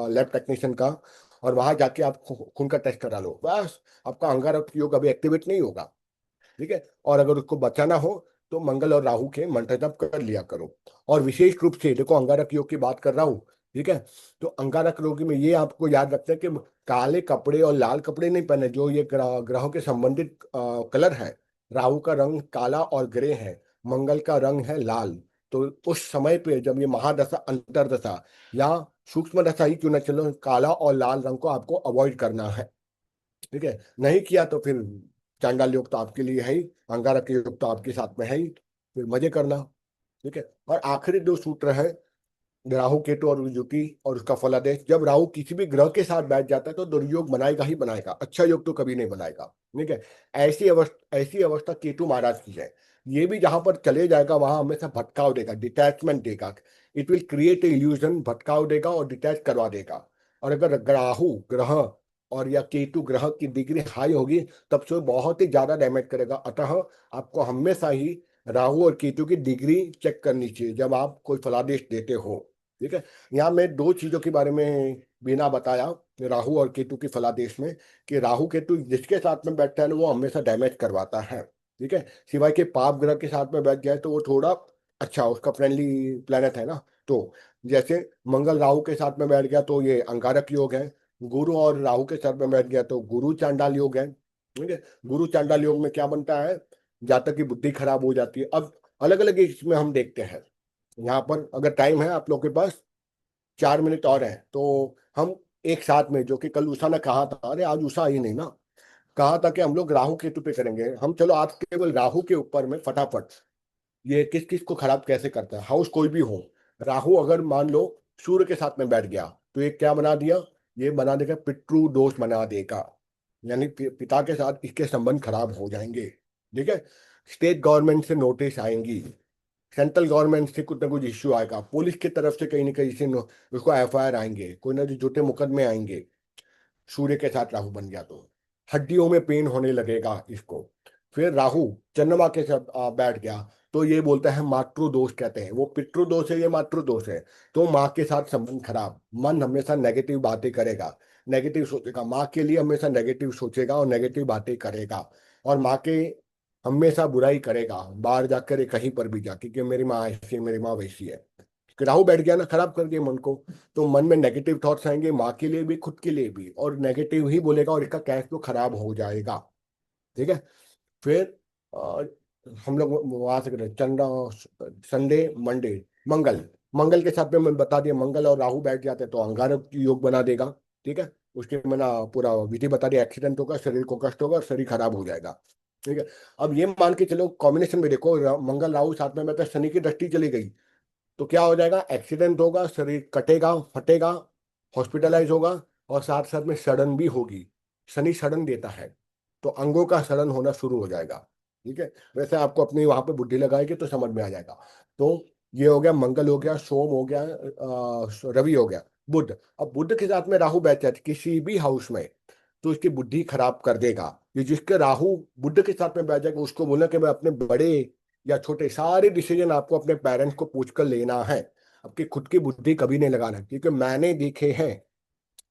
लैब टेक्नीशियन का, और वहां जाके आप खून का टेस्ट करा लो, बस आपका अंगारक योग अभी एक्टिवेट नहीं होगा, ठीक है। और अगर उसको बचाना हो तो मंगल और राहु के मंत्र जप कर लिया करो। और विशेष रूप से देखो, अंगारक योग की बात कर रहा हूँ, ठीक है। तो अंगारक योग में ये आपको याद रखना है कि काले कपड़े और लाल कपड़े नहीं पहने, जो ये ग्रहों के संबंधित कलर है। राहु का रंग काला और ग्रे है, मंगल का रंग है लाल। तो उस समय पे जब ये महादशा अंतरदशा या सूक्ष्म दशा ही क्यों ना चलो, काला और लाल रंग को आपको अवॉइड करना है, ठीक है। नहीं किया तो फिर चांडाल योग तो आपके लिए है ही, अंगारक योग तो आपके साथ में है ही, फिर मजे करना, ठीक है। और आखिरी दो सूत्र है, राहु केतु और युति और उसका फलादेश। जब राहु किसी भी ग्रह के साथ बैठ जाता है तो दुर्योग बनाएगा ही बनाएगा, अच्छा योग तो कभी नहीं बनाएगा, ठीक है। ऐसी अवस्था केतु महाराज की है। ये भी जहां पर चले जाएगा वहां हमेशा भटकाव देगा, डिटैचमेंट देगा, इट विल क्रिएट इल्यूजन, भटकाव देगा और डिटैच करवा देगा। और अगर राहु ग्रह और या केतु ग्रह की डिग्री हाई होगी, तब से वो बहुत ही ज्यादा डैमेज करेगा। अतः आपको हमेशा ही राहु और केतु की डिग्री चेक करनी चाहिए जब आप कोई फलादेश देते हो, ठीक है। यहाँ मैं दो चीजों के बारे में बिना बताया, राहु और केतु की फलादेश में, कि राहु केतु जिसके साथ में बैठता है ना वो हमेशा डैमेज करवाता है, ठीक है। सिवाय के पाप ग्रह के साथ में बैठ जाए तो वो थोड़ा अच्छा, उसका फ्रेंडली प्लेनेट है ना। तो जैसे मंगल राहु के साथ में बैठ गया तो ये अंगारक योग है, गुरु और राहु के साथ में बैठ गया तो गुरु चांडाल योग है, ठीक है। गुरु चांडाल योग में क्या बनता है, जातक की बुद्धि खराब हो जाती है। अब अलग अलग इसमें हम देखते हैं, यहाँ पर अगर टाइम है आप लोग के पास, 4 मिनट और है, तो हम एक साथ में, जो कि कल उषा ने कहा था, अरे आज उषा आई नहीं ना, कहा था कि हम लोग राहु केतु पे करेंगे, हम चलो आज केवल राहु के ऊपर में फटाफट, ये किस किस को खराब कैसे करता है, हाउस कोई भी हो। राहु अगर मान लो सूर्य के साथ में बैठ गया, तो ये क्या बना दिया, ये बना देगा पितृ दोष बना देगा, यानी पिता के साथ इसके संबंध खराब हो जाएंगे, ठीक है। स्टेट गवर्नमेंट से नोटिस आएंगी, सेंट्रल गवर्नमेंट से कुछ ना कुछ इश्यू आएगा, पुलिस की तरफ से कहीं ना कहीं से उसको एफआईआर आएंगे, कोई ना जो झूठे मुकदमे आएंगे। सूर्य के साथ राहु बन गया तो हड्डियों में पेन होने लगेगा इसको। फिर राहु चंद्रमा के साथ बैठ गया, तो ये बोलता है मातृ दोष, कहते हैं वो पितृ दोष है, ये मातृ दोष है। तो माँ के साथ संबंध खराब, मन हमेशा नेगेटिव बातें करेगा, नेगेटिव सोचेगा, माँ के लिए हमेशा नेगेटिव सोचेगा और नेगेटिव बातें करेगा, और माँ के हमेशा बुराई करेगा, बाहर जाकर या कहीं पर भी जाके कि मेरी माँ ऐसी है, मेरी माँ वैसी है। राहु बैठ गया ना, खराब कर दिया मन को, तो मन में नेगेटिव थॉट्स आएंगे, माँ के लिए भी खुद के लिए भी, और नेगेटिव ही बोलेगा, और इसका कैश फ्लो खराब हो जाएगा, ठीक है। फिर अ, हम लोग वहां से करें चंदा, संडे मंडे, मंगल, मंगल के साथ में मैं बता दिया, मंगल और राहु बैठ जाते हैं तो अंगारक योग बना देगा, ठीक है। उसके मैंने पूरा विधि बता दिया, एक्सीडेंट होगा, शरीर को कष्ट होगा और शरीर खराब हो जाएगा, ठीक है। अब ये मान के चलो कॉम्बिनेशन में देखो, मंगल राहु साथ में बैठा, शनि की दृष्टि चली गई, तो क्या हो जाएगा, एक्सीडेंट होगा, शरीर कटेगा, फटेगा, हॉस्पिटलाइज होगा, और साथ साथ में सड़न भी होगी। शनि सड़न देता है, तो अंगों का सड़न होना शुरू हो जाएगा, ठीक है। वैसे आपको अपनी वहां पे बुद्धि लगाएगी तो समझ में आ जाएगा। तो ये हो गया, मंगल हो गया, सोम हो गया, रवि हो गया, बुध। अब बुध के साथ में राहु बैठ जाए किसी भी हाउस में, तो इसकी बुद्धि खराब कर देगा। ये जिसके राहु बुध के साथ में बैठ जाएगा, उसको बोलना कि मैं अपने बड़े या छोटे सारे डिसीजन आपको अपने पेरेंट्स को पूछ कर लेना है, आपकी खुद की बुद्धि कभी नहीं लगाना, क्योंकि मैंने देखे हैं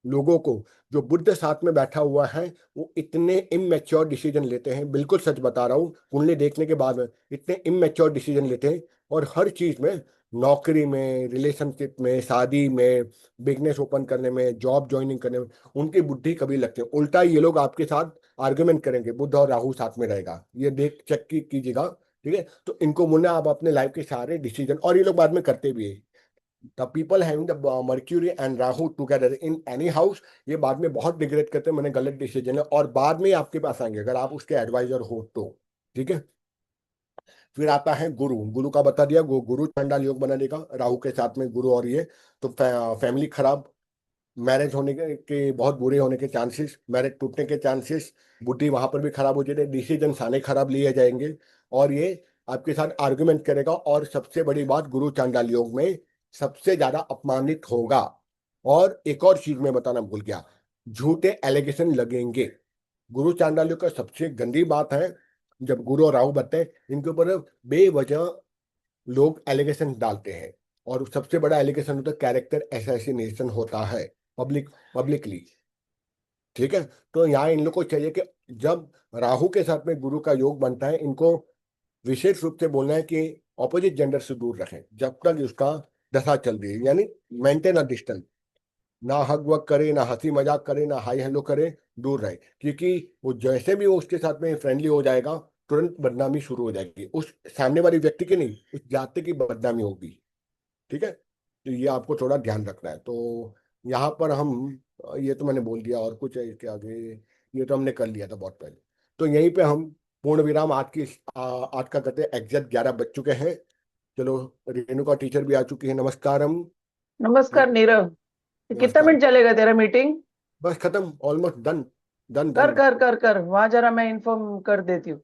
लोगों को, जो बुद्ध साथ में बैठा हुआ है, वो इतने इमेच्योर डिसीजन लेते हैं, बिल्कुल सच बता रहा हूँ, कुंडली देखने के बाद में इतने इमेच्योर डिसीजन लेते हैं। और हर चीज में, नौकरी में, रिलेशनशिप में, शादी में, बिजनेस ओपन करने में, जॉब ज्वाइनिंग करने में, उनकी बुद्धि कभी लगती है। उल्टा ये लोग आपके साथ आर्ग्यूमेंट करेंगे, बुद्ध और राहु साथ में रहेगा, ये देख चेक कीजिएगा। ठीक है, तो इनको बोलना आप अपने लाइफ के सारे डिसीजन, और ये लोग बाद में करते भी है। The people having the mercury and Rahu together in any house, ये बाद में बहुत रिग्रेट करते हैं, मैंने गलत डिसीजन है, और बाद में आपके पास आएंगे अगर आप उसके एडवाइजर हो तो। ठीक है। फिर आता है गुरु। गुरु का बता दिया, गुरु चंडाल योग बना देगा राहु के साथ में, गुरु और ये। तो फैमिली खराब, मैरिज होने के बहुत बुरे होने के चांसेस, मैरिज टूटने के चांसेस, बुद्धि वहां पर भी खराब हो जाए, डिसीजन सारे खराब लिए जाएंगे। और ये आपके साथ आर्गुमेंट करेगा, और सबसे बड़ी बात, गुरु चांडाल योग में सबसे ज्यादा अपमानित होगा। और एक और चीज मैं बताना भूल गया, झूठे एलिगेशन लगेंगे। गुरु चांडाल योग का सबसे गंदी बात है, जब गुरु और राहु बनते हैं, इनके ऊपर बेवजह लोग एलिगेशन डालते हैं। और सबसे बड़ा एलिगेशन होता है कैरेक्टर असैसिनेशन होता है, पब्लिकली। ठीक है। तो यहाँ इन लोग को चाहिए कि जब राहु के साथ में गुरु का योग बनता है, इनको विशेष रूप से बोलना है कि ऑपोजिट जेंडर से दूर रखें जब तक उसका दशा चल रही है, यानी मेंटेन अ डिस्टेंस। ना हग वग करे, ना हंसी मजाक करे, ना हाई हेलो करे, दूर रहे। क्योंकि वो जैसे भी वो उसके साथ में फ्रेंडली हो जाएगा, तुरंत बदनामी शुरू हो जाएगी, उस सामने वाली व्यक्ति की नहीं, उस जाति की बदनामी होगी। ठीक है, तो ये आपको थोड़ा ध्यान रखना है। तो यहाँ पर हम, ये तो मैंने बोल दिया, और कुछ है इसके आगे? ये तो हमने कर लिया था बहुत पहले। तो यहीं पे हम पूर्ण विराम आज की, आज का कहते हैं, एग्जैक्ट 11 बज चुके हैं। चलो, रेणुका टीचर भी आ चुकी है, नमस्कारम। नमस्कार नीरव। कितना नमस्कार। मिनट चलेगा तेरा मीटिंग? बस खत्म, ऑलमोस्ट डन। डन कर डन। कर कर कर वहां जरा मैं इन्फॉर्म कर देती हूँ।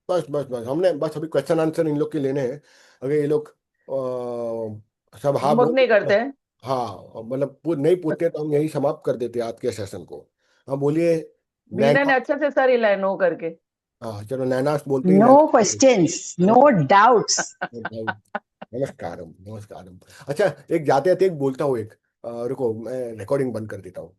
बस बस बस, हमने बस अभी क्वेश्चन आंसर इन लोग के लेने हैं। अगर ये लोग सब हाँ होमवर्क बोल, नहीं करते हैं? हाँ मतलब नहीं पूछते तो हम यही समाप्त कर देते हैं आज के सेशन को। हाँ बोलिए। मीना नैना। ने अच्छा से सारी लाइन नो करके। हाँ चलो, नैनास बोलते ही No नैना बोलिए। questions, no doubts. नमस्कारम नमस्कारम। अच्छा, एक जाते जाते एक बोलता हूँ, एक रुको मैं रिकॉर्डिंग बंद कर देता हूँ।